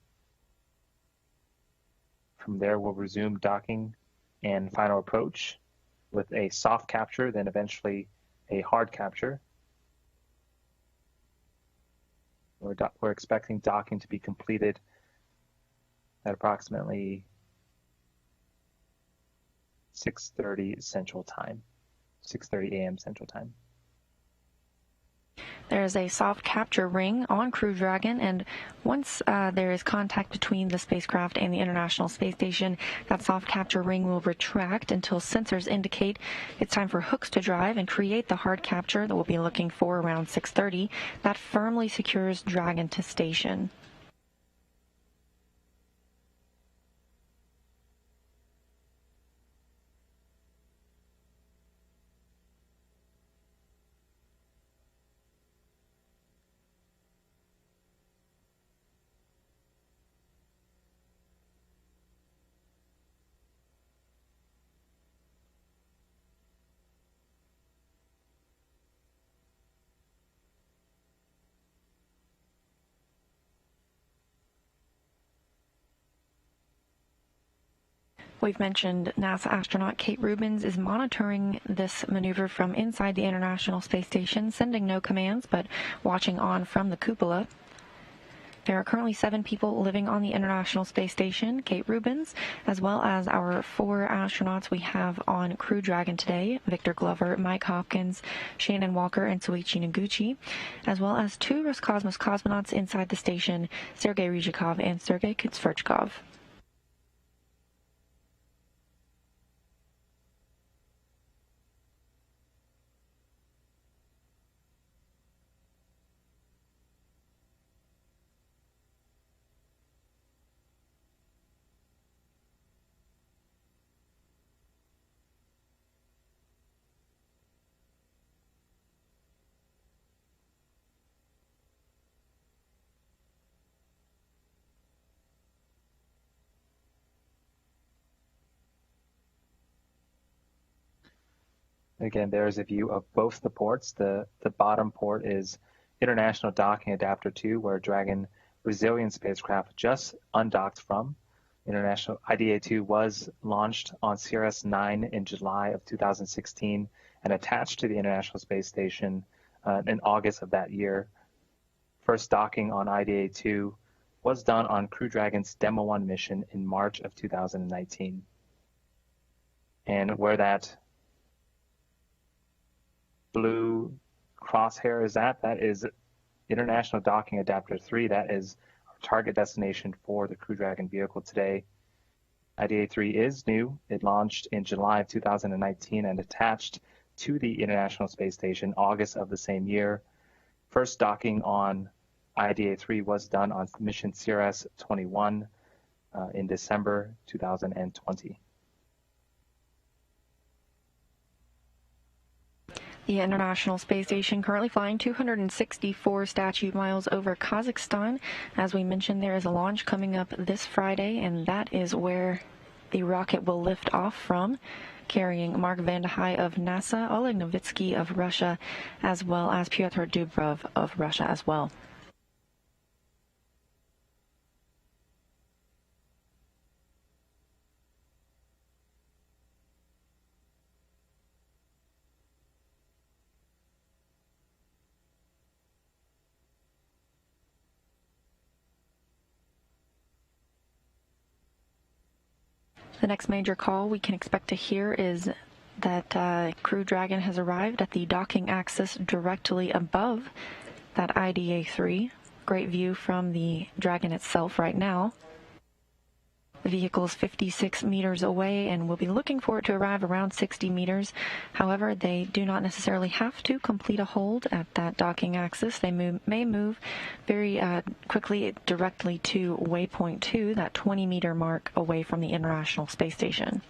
S4: From there, we'll resume docking and final approach with a soft capture, then eventually a hard capture. We're expecting docking to be completed at approximately 6:30 Central Time, 6:30 a.m. Central Time.
S1: There's a soft capture ring on Crew Dragon, and once there is contact between the spacecraft and the International Space Station, that soft capture ring will retract until sensors indicate it's time for hooks to drive and create the hard capture that we'll be looking for around 6:30. That firmly secures Dragon to station. We've mentioned NASA astronaut Kate Rubins is monitoring this maneuver from inside the International Space Station, sending no commands, but watching on from the cupola. There are currently 7 people living on the International Space Station. Kate Rubins, as well as our 4 astronauts we have on Crew Dragon today, Victor Glover, Mike Hopkins, Shannon Walker, and Soichi Noguchi, as well as 2 Roscosmos cosmonauts inside the station, Sergei Ryzhikov and Sergei Kutsverchkov.
S4: Again, there is a view of both the ports. The bottom port is International Docking Adapter 2, where Dragon Resilient spacecraft just undocked from. International IDA-2 was launched on CRS-9 in July of 2016 and attached to the International Space Station in August of that year. First docking on IDA-2 was done on Crew Dragon's Demo 1 mission in March of 2019. And where that blue crosshair is at, that is International Docking Adapter 3. That is our target destination for the Crew Dragon vehicle today. IDA-3 is new. It launched in July of 2019 and attached to the International Space Station August of the same year. First docking on IDA-3 was done on mission CRS-21 in December 2020.
S1: The International Space Station currently flying 264 statute miles over Kazakhstan. As we mentioned, there is a launch coming up this Friday, and that is where the rocket will lift off from, carrying Mark Vande Hei of NASA, Oleg Novitsky of Russia, as well as Pyotr Dubrov of Russia as well. The next major call we can expect to hear is that Crew Dragon has arrived at the docking axis directly above that IDA-3. Great view from the Dragon itself right now. The vehicle is 56 meters away, and we'll be looking for it to arrive around 60 meters. However, they do not necessarily have to complete a hold at that docking axis. They may move very quickly directly to waypoint 2, that 20-meter mark away from the International Space Station.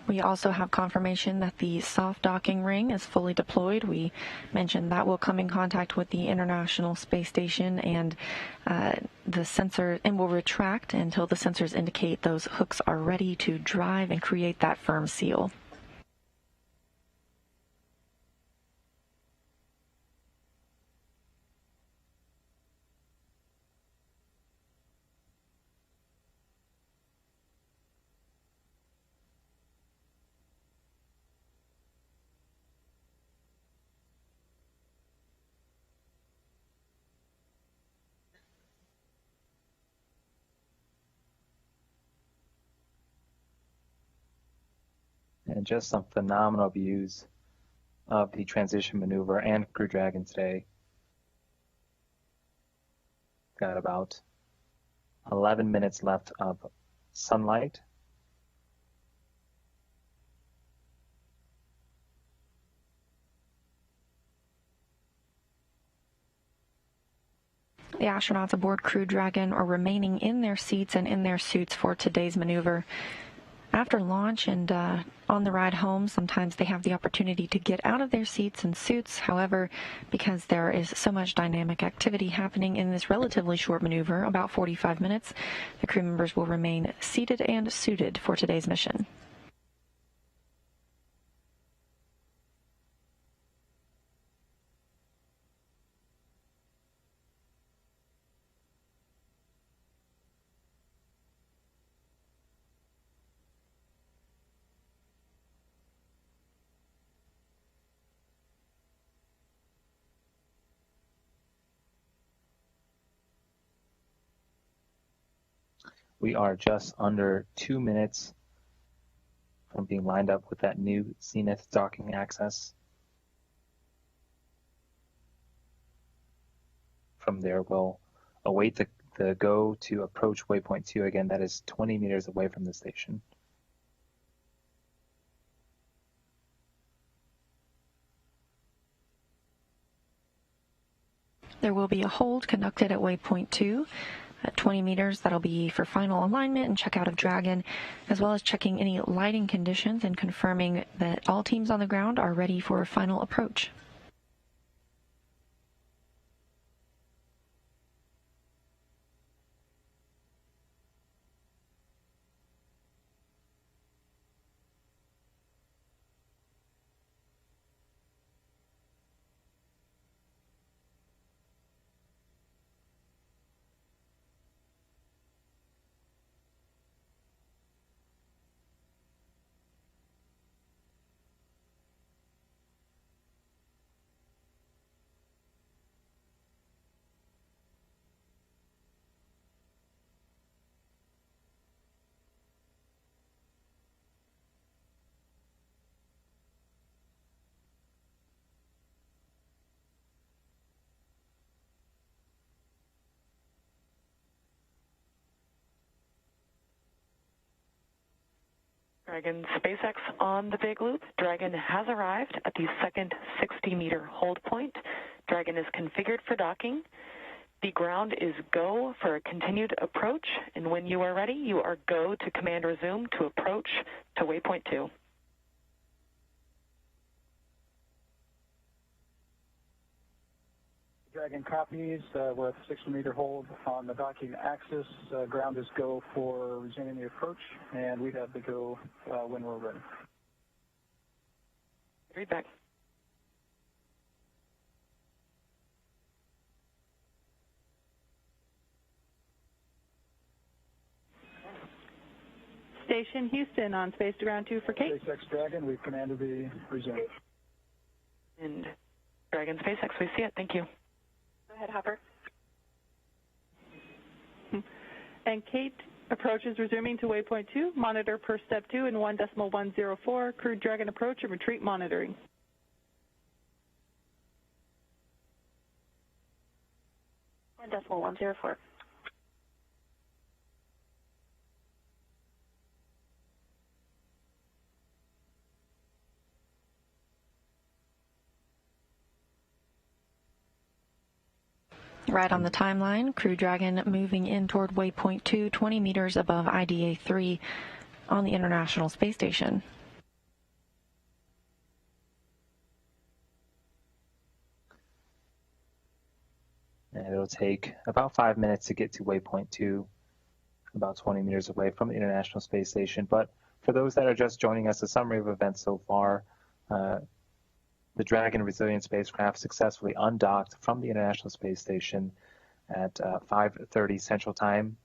S1: We also have confirmation that the soft docking ring is fully deployed. We mentioned that will come in contact with the International Space Station, and the sensor will retract until the sensors indicate those hooks are ready to drive and create that firm seal.
S4: And just some phenomenal views of the transition maneuver and Crew Dragon today. Got about 11 minutes left of sunlight.
S1: The astronauts aboard Crew Dragon are remaining in their seats and in their suits for today's maneuver. After launch and on the ride home, sometimes they have the opportunity to get out of their seats and suits. However, because there is so much dynamic activity happening in this relatively short maneuver, about 45 minutes, the crew members will remain seated and suited for today's mission.
S4: We are just under 2 minutes from being lined up with that new zenith docking axis. From there, we'll await the go to approach waypoint 2. Again, that is 20 meters away from the station.
S1: There will be a hold conducted at waypoint 2. At 20 meters, that'll be for final alignment and checkout of Dragon, as well as checking any lighting conditions and confirming that all teams on the ground are ready for final approach.
S5: Dragon SpaceX on the big loop. Dragon has arrived at the second 60-meter hold point. Dragon is configured for docking. The ground is go for a continued approach, and when you are ready, you are go to command resume to approach to waypoint 2.
S6: Dragon copies. We're at the 60-meter hold on the docking axis. Ground is go for resuming the approach, and we have the go when we're ready.
S5: Read back.
S3: Station Houston on Space to Ground 2 for Kate.
S6: SpaceX Dragon, we've commanded the resume.
S5: And Dragon SpaceX, we see it. Thank you.
S2: Go ahead, Hopper.
S3: And Kate, approach is resuming to waypoint 2, monitor per step 2 in 1.104, Crew Dragon approach and retreat monitoring.
S2: And 1.104.
S1: Right on the timeline, Crew Dragon moving in toward waypoint 2, 20 meters above IDA 3 on the International Space Station.
S4: And it'll take about 5 minutes to get to waypoint 2, about 20 meters away from the International Space Station. But for those that are just joining us, a summary of events so far. The Dragon resilient spacecraft successfully undocked from the International Space Station at 5:30 Central Time.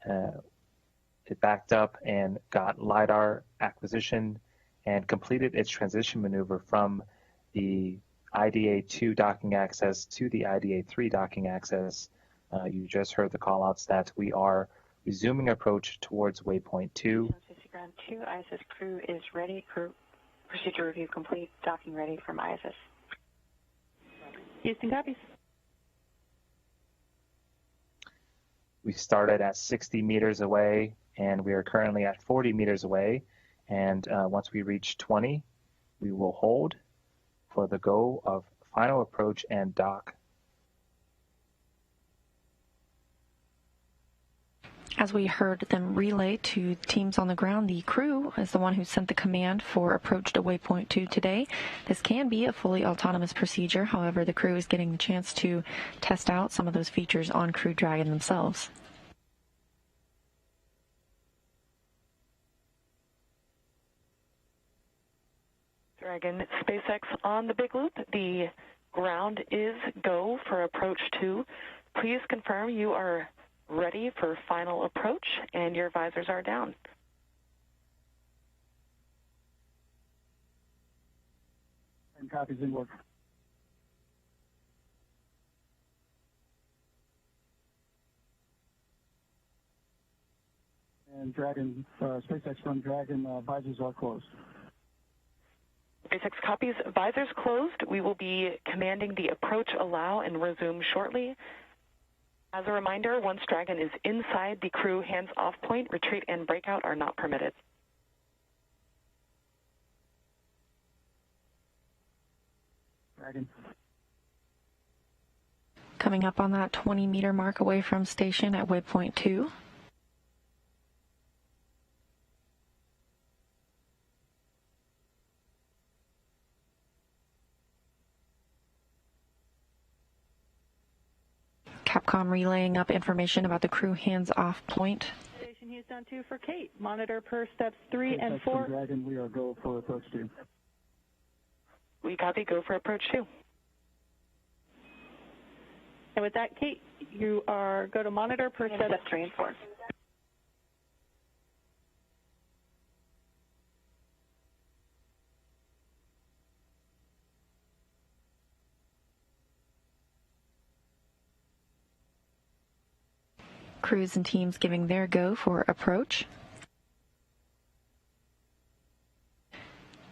S4: It backed up and got LiDAR acquisition and completed its transition maneuver from the IDA-2 docking access to the IDA-3 docking access. You just heard the callouts that we are resuming approach towards waypoint 2.
S2: Ground 2, ISS crew is ready. Procedure review complete. Docking ready from ISS.
S3: Houston copies.
S4: We started at 60 meters away, and we are currently at 40 meters away. And once we reach 20, we will hold for the go of final approach and dock.
S1: As we heard them relay to teams on the ground, the crew is the one who sent the command for approach to waypoint 2 today. This can be a fully autonomous procedure. However, the crew is getting the chance to test out some of those features on Crew Dragon themselves.
S5: Dragon SpaceX on the big loop. The ground is go for approach 2. Please confirm you are ready for final approach and your visors are down.
S6: And copies in work. And Dragon, SpaceX from Dragon, visors are closed.
S5: SpaceX copies, visors closed. We will be commanding the approach allow and resume shortly. As a reminder, once Dragon is inside the crew hands-off point, retreat and breakout are not permitted.
S6: Dragon.
S1: Coming up on that 20-meter mark away from station at waypoint 2. Capcom relaying up information about the crew hands-off point.
S3: Station Houston 2 for Kate. Monitor per steps 3 and 4.
S6: From Dragon, we are go for approach 2.
S5: We copy, go for approach 2.
S3: And with that, Kate, you are go to monitor per
S2: And
S3: steps
S2: step 3 and 4.
S1: Crews and teams giving their go for approach.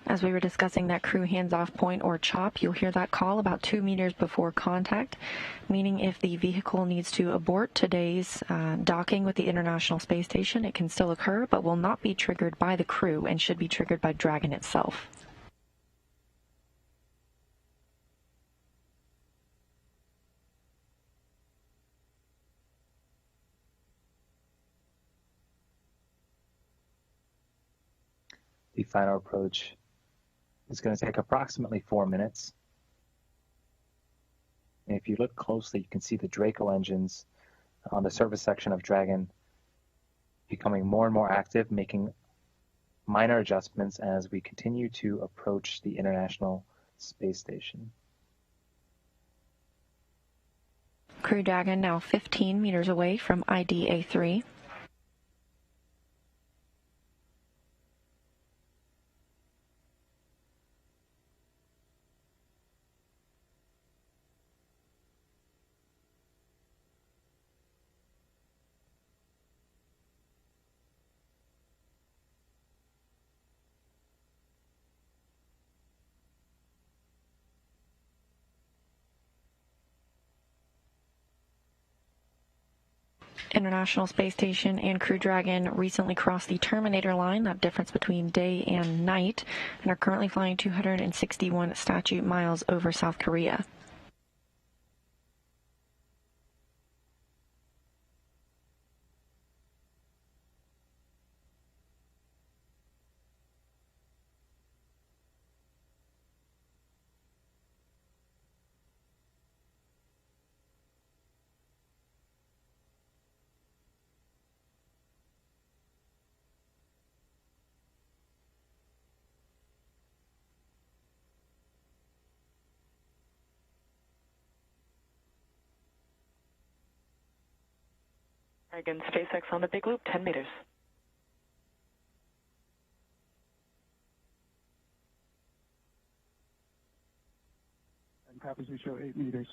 S1: As we were discussing that crew hands-off point or CHOP, you'll hear that call about 2 meters before contact, meaning if the vehicle needs to abort today's docking with the International Space Station, it can still occur, but will not be triggered by the crew and should be triggered by Dragon itself.
S4: The final approach is going to take approximately 4 minutes. And if you look closely, you can see the Draco engines on the service section of Dragon becoming more and more active, making minor adjustments as we continue to approach the International Space Station.
S1: Crew Dragon now 15 meters away from IDA 3. International Space Station and Crew Dragon recently crossed the terminator line, that difference between day and night, and are currently flying 261 statute miles over South Korea.
S5: Dragon, SpaceX on the big loop, 10 meters.
S6: And copies, we show 8 meters.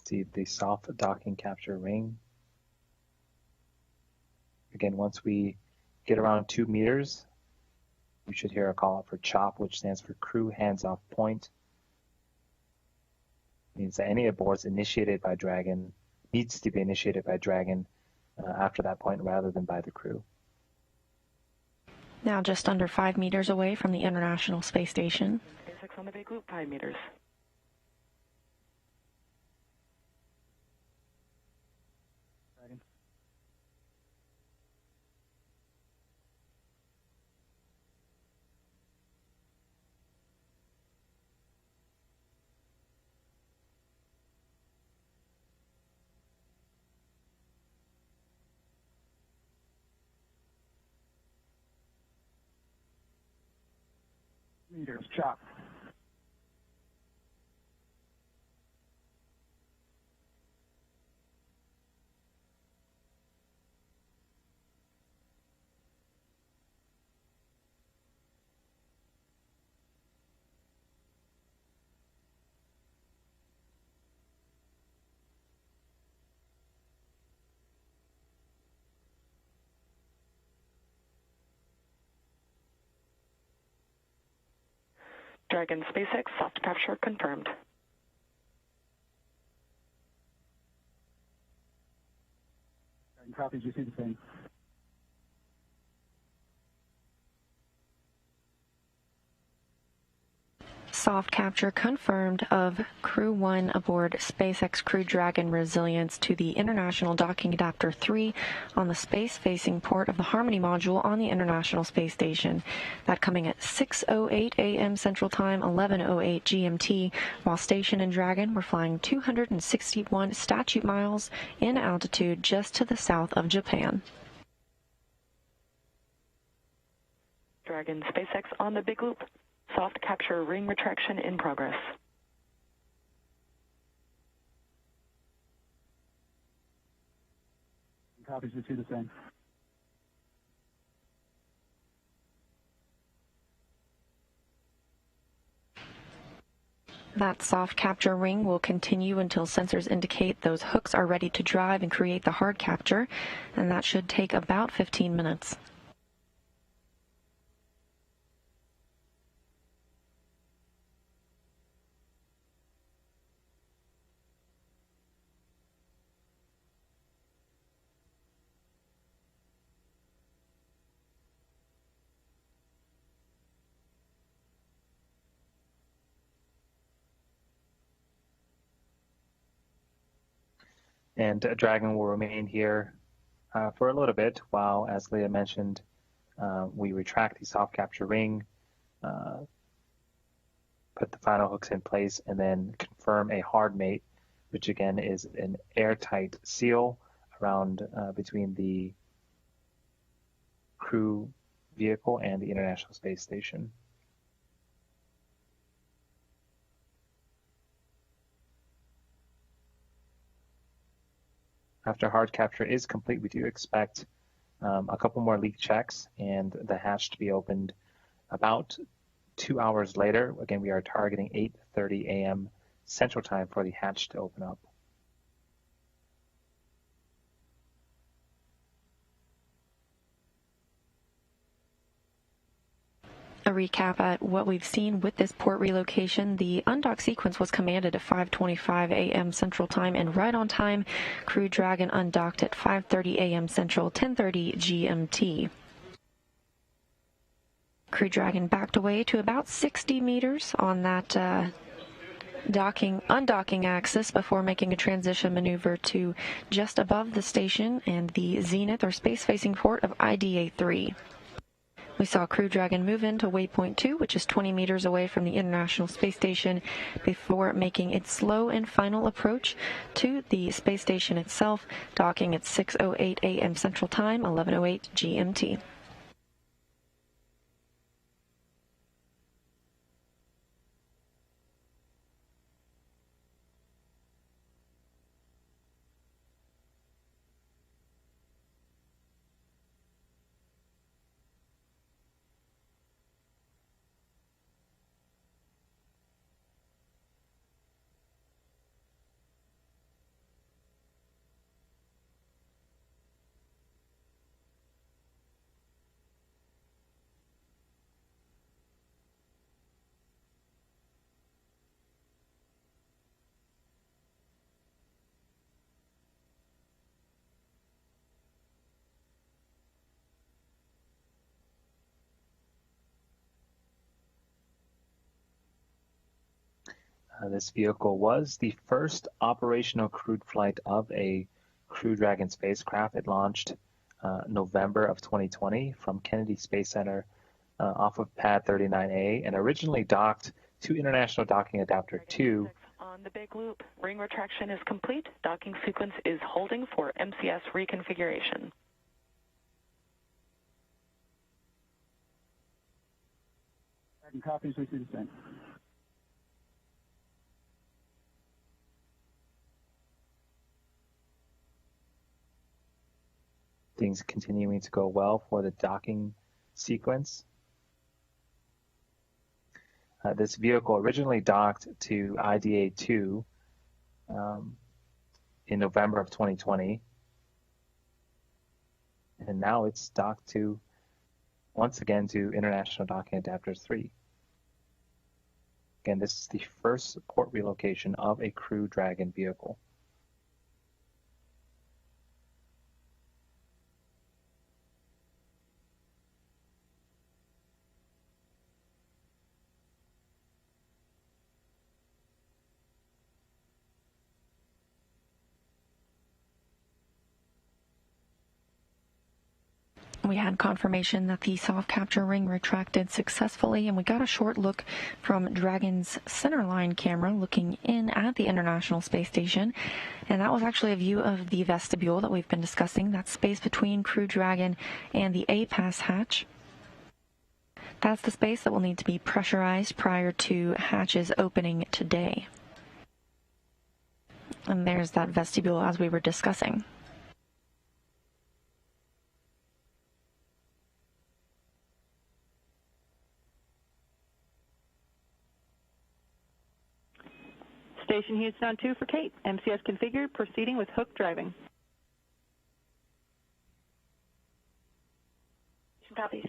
S4: See the soft docking capture ring. Again, once we get around 2 meters, you should hear a call out for CHOP, which stands for Crew Hands Off Point. It means that any aborts initiated by Dragon needs to be initiated by Dragon after that point rather than by the crew.
S1: Now just under 5 meters away from the International Space Station.
S5: SpaceX on the big loop, 5 meters.
S6: Meters, CHOP.
S5: Dragon, SpaceX, soft capture confirmed.
S6: And copies, you see the same.
S1: Soft capture confirmed of Crew 1 aboard SpaceX Crew Dragon Resilience to the International Docking Adapter 3 on the space-facing port of the Harmony module on the International Space Station. That coming at 6:08 a.m. Central Time, 11:08 GMT, while Station and Dragon were flying 261 statute miles in altitude just to the south of Japan.
S5: Dragon, SpaceX on the big loop. Soft capture ring retraction in progress.
S6: And copies, you see the same.
S1: That soft capture ring will continue until sensors indicate those hooks are ready to drive and create the hard capture, and that should take about 15 minutes.
S4: And Dragon will remain here for a little bit while, as Leah mentioned, we retract the soft capture ring, put the final hooks in place, and then confirm a hard mate, which again is an airtight seal around between the crew vehicle and the International Space Station. After hard capture is complete, we do expect a couple more leak checks and the hatch to be opened about 2 hours later. Again, we are targeting 8:30 a.m. Central Time for the hatch to open up.
S1: A recap at what we've seen with this port relocation. The undock sequence was commanded at 5:25 a.m. Central Time, and right on time, Crew Dragon undocked at 5:30 a.m. Central, 10:30 GMT. Crew Dragon backed away to about 60 meters on that undocking axis before making a transition maneuver to just above the station and the zenith or space-facing port of IDA-3. We saw Crew Dragon move into waypoint 2, which is 20 meters away from the International Space Station, before making its slow and final approach to the space station itself, docking at 6:08 a.m. Central Time, 11:08 GMT.
S4: This vehicle was the first operational crewed flight of a Crew Dragon spacecraft. It launched November of 2020 from Kennedy Space Center off of Pad 39A and originally docked to International Docking Adapter 2.
S5: On the big loop, ring retraction is complete. Docking sequence is holding for MCS reconfiguration.
S6: Copies, we see the same.
S4: Things continuing to go well for the docking sequence. This vehicle originally docked to IDA-2 in November of 2020, and now it's docked to, once again, to International Docking Adapter 3. Again, this is the first port relocation of a Crew Dragon vehicle.
S1: We had confirmation that the soft capture ring retracted successfully, and we got a short look from Dragon's centerline camera looking in at the International Space Station, and that was actually a view of the vestibule that we've been discussing, that space between Crew Dragon and the A-Pass hatch. That's the space that will need to be pressurized prior to hatches opening today. And there's that vestibule as we were discussing.
S3: Station Houston on 2 for Kate. MCS configured, proceeding with hook driving.
S2: Copies.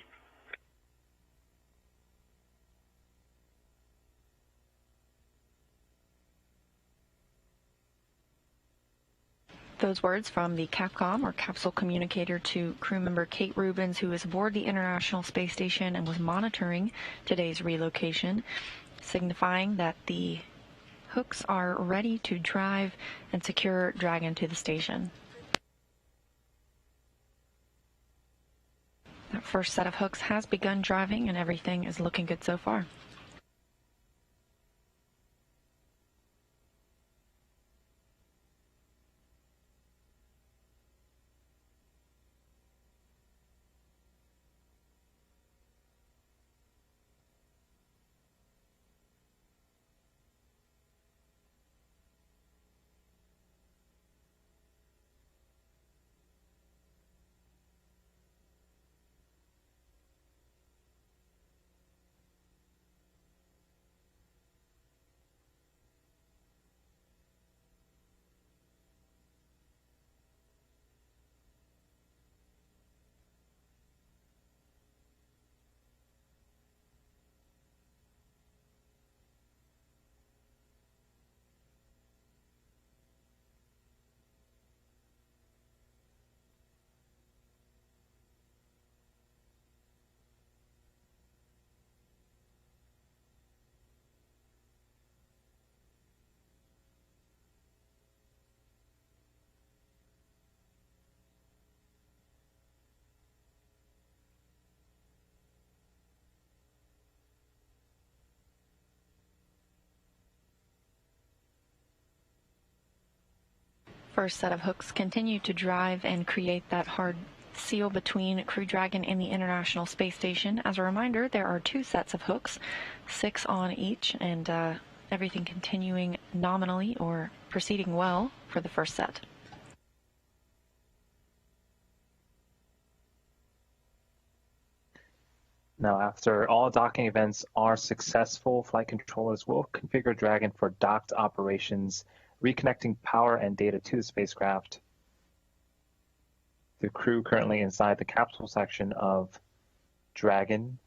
S1: Those words from the Capcom, or capsule communicator, to crew member Kate Rubens, who is aboard the International Space Station and was monitoring today's relocation, signifying that the hooks are ready to drive and secure Dragon to the station. That first set of hooks has begun driving and everything is looking good so far. first set of hooks continue to drive and create that hard seal between Crew Dragon and the International Space Station. As a reminder, there are 2 sets of hooks, 6 on each, and everything continuing nominally or proceeding well for the first set.
S4: Now, after all docking events are successful, flight controllers will configure Dragon for docked operations, reconnecting power and data to the spacecraft. The crew currently inside the capsule section of Dragon,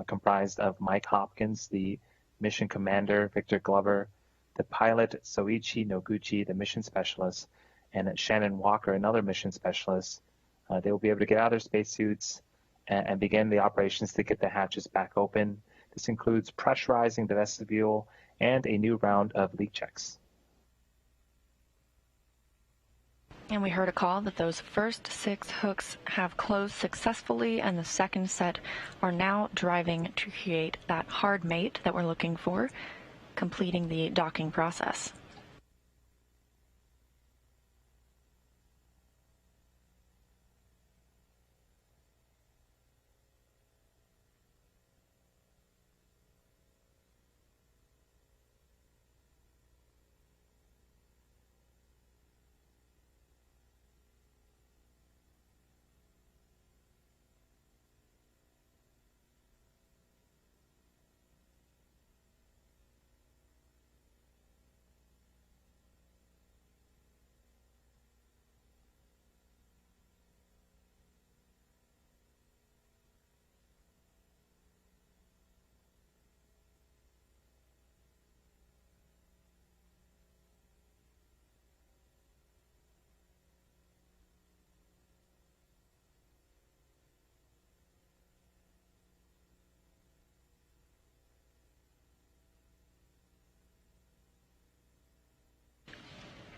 S4: comprised of Mike Hopkins, the mission commander, Victor Glover, the pilot, Soichi Noguchi, the mission specialist, and Shannon Walker, another mission specialist. They will be able to get out of their spacesuits and begin the operations to get the hatches back open. This includes pressurizing the vestibule and a new round of leak checks.
S1: And we heard a call that those first 6 hooks have closed successfully, and the second set are now driving to create that hard mate that we're looking for, completing the docking process.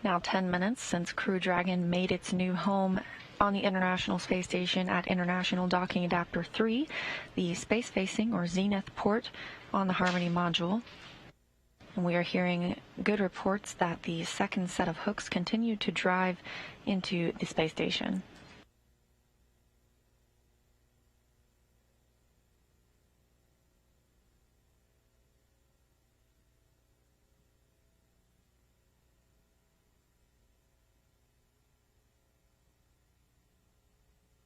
S1: Now 10 minutes since Crew Dragon made its new home on the International Space Station at International Docking Adapter 3, the space-facing or zenith port on the Harmony module. And we are hearing good reports that the second set of hooks continue to drive into the space station.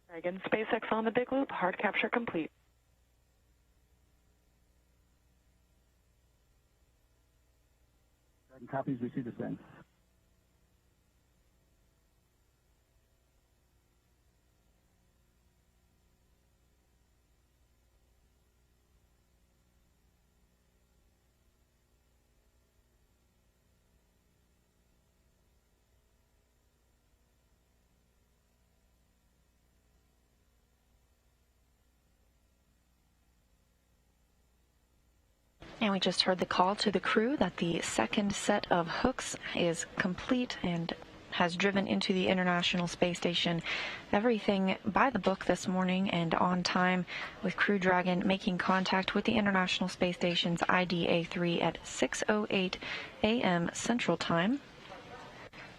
S5: Dragon, SpaceX on the big loop, hard capture complete.
S6: Dragon copies, we see the same.
S1: And we just heard the call to the crew that the second set of hooks is complete and has driven into the International Space Station. Everything by the book this morning and on time, with Crew Dragon making contact with the International Space Station's IDA-3 at 6:08 a.m. Central Time.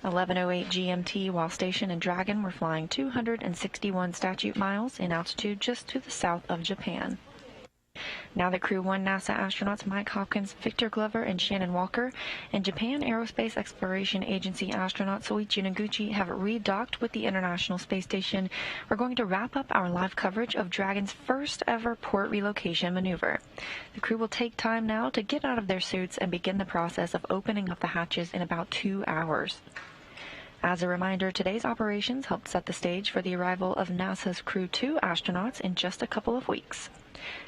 S1: 11:08 GMT, while Station and Dragon were flying 261 statute miles in altitude just to the south of Japan. Now that Crew 1 NASA astronauts Mike Hopkins, Victor Glover, and Shannon Walker, and Japan Aerospace Exploration Agency astronaut Soichi Noguchi have redocked with the International Space Station, we're going to wrap up our live coverage of Dragon's first ever port relocation maneuver. The crew will take time now to get out of their suits and begin the process of opening up the hatches in about 2 hours. As a reminder, today's operations helped set the stage for the arrival of NASA's Crew 2 astronauts in just a couple of weeks.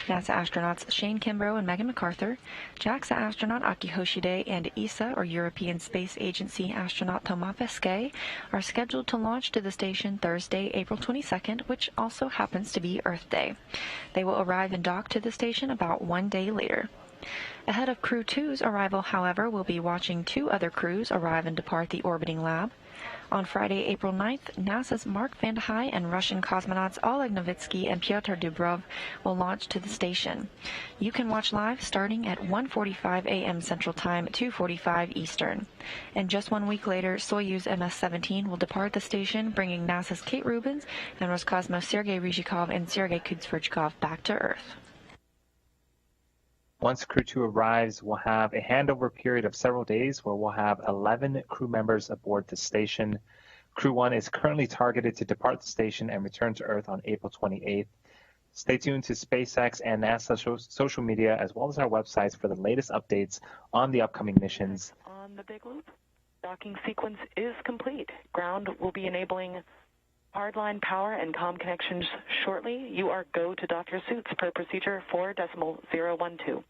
S1: NASA astronauts Shane Kimbrough and Megan MacArthur, JAXA astronaut Aki Hoshide, and ESA, or European Space Agency astronaut Thomas Pesquet, are scheduled to launch to the station Thursday, April 22nd, which also happens to be Earth Day. They will arrive and dock to the station about 1 day later. Ahead of Crew 2's arrival, however, we'll be watching 2 other crews arrive and depart the orbiting lab. On Friday, April 9th, NASA's Mark Vande Hei and Russian cosmonauts Oleg Novitsky and Pyotr Dubrov will launch to the station. You can watch live starting at 1:45 a.m. Central Time, 2:45 Eastern. And just 1 week later, Soyuz MS-17 will depart the station, bringing NASA's Kate Rubins and Roscosmos Sergei Ryzhikov and Sergei Kudzverchkov back to Earth.
S4: Once Crew 2 arrives, we'll have a handover period of several days where we'll have 11 crew members aboard the station. Crew 1 is currently targeted to depart the station and return to Earth on April 28th. Stay tuned to SpaceX and NASA social media as well as our websites for the latest updates on the upcoming missions.
S5: On the big loop, docking sequence is complete. Ground will be enabling hardline power and comm connections shortly. You are go to dock your suits per procedure 4.012.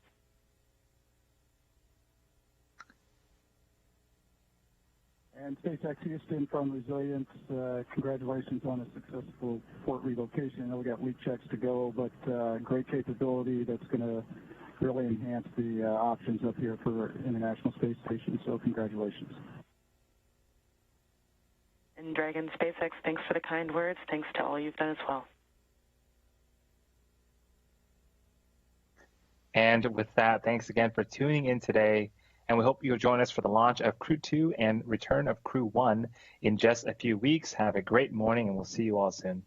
S6: And SpaceX Houston from Resilience, congratulations on a successful port relocation. I know we got leak checks to go, but great capability that's going to really enhance the options up here for International Space Station, so congratulations.
S5: And Dragon SpaceX, thanks for the kind words. Thanks to all you've done as well.
S4: And with that, thanks again for tuning in today. And we hope you'll join us for the launch of Crew 2 and return of Crew 1 in just a few weeks. Have a great morning, and we'll see you all soon.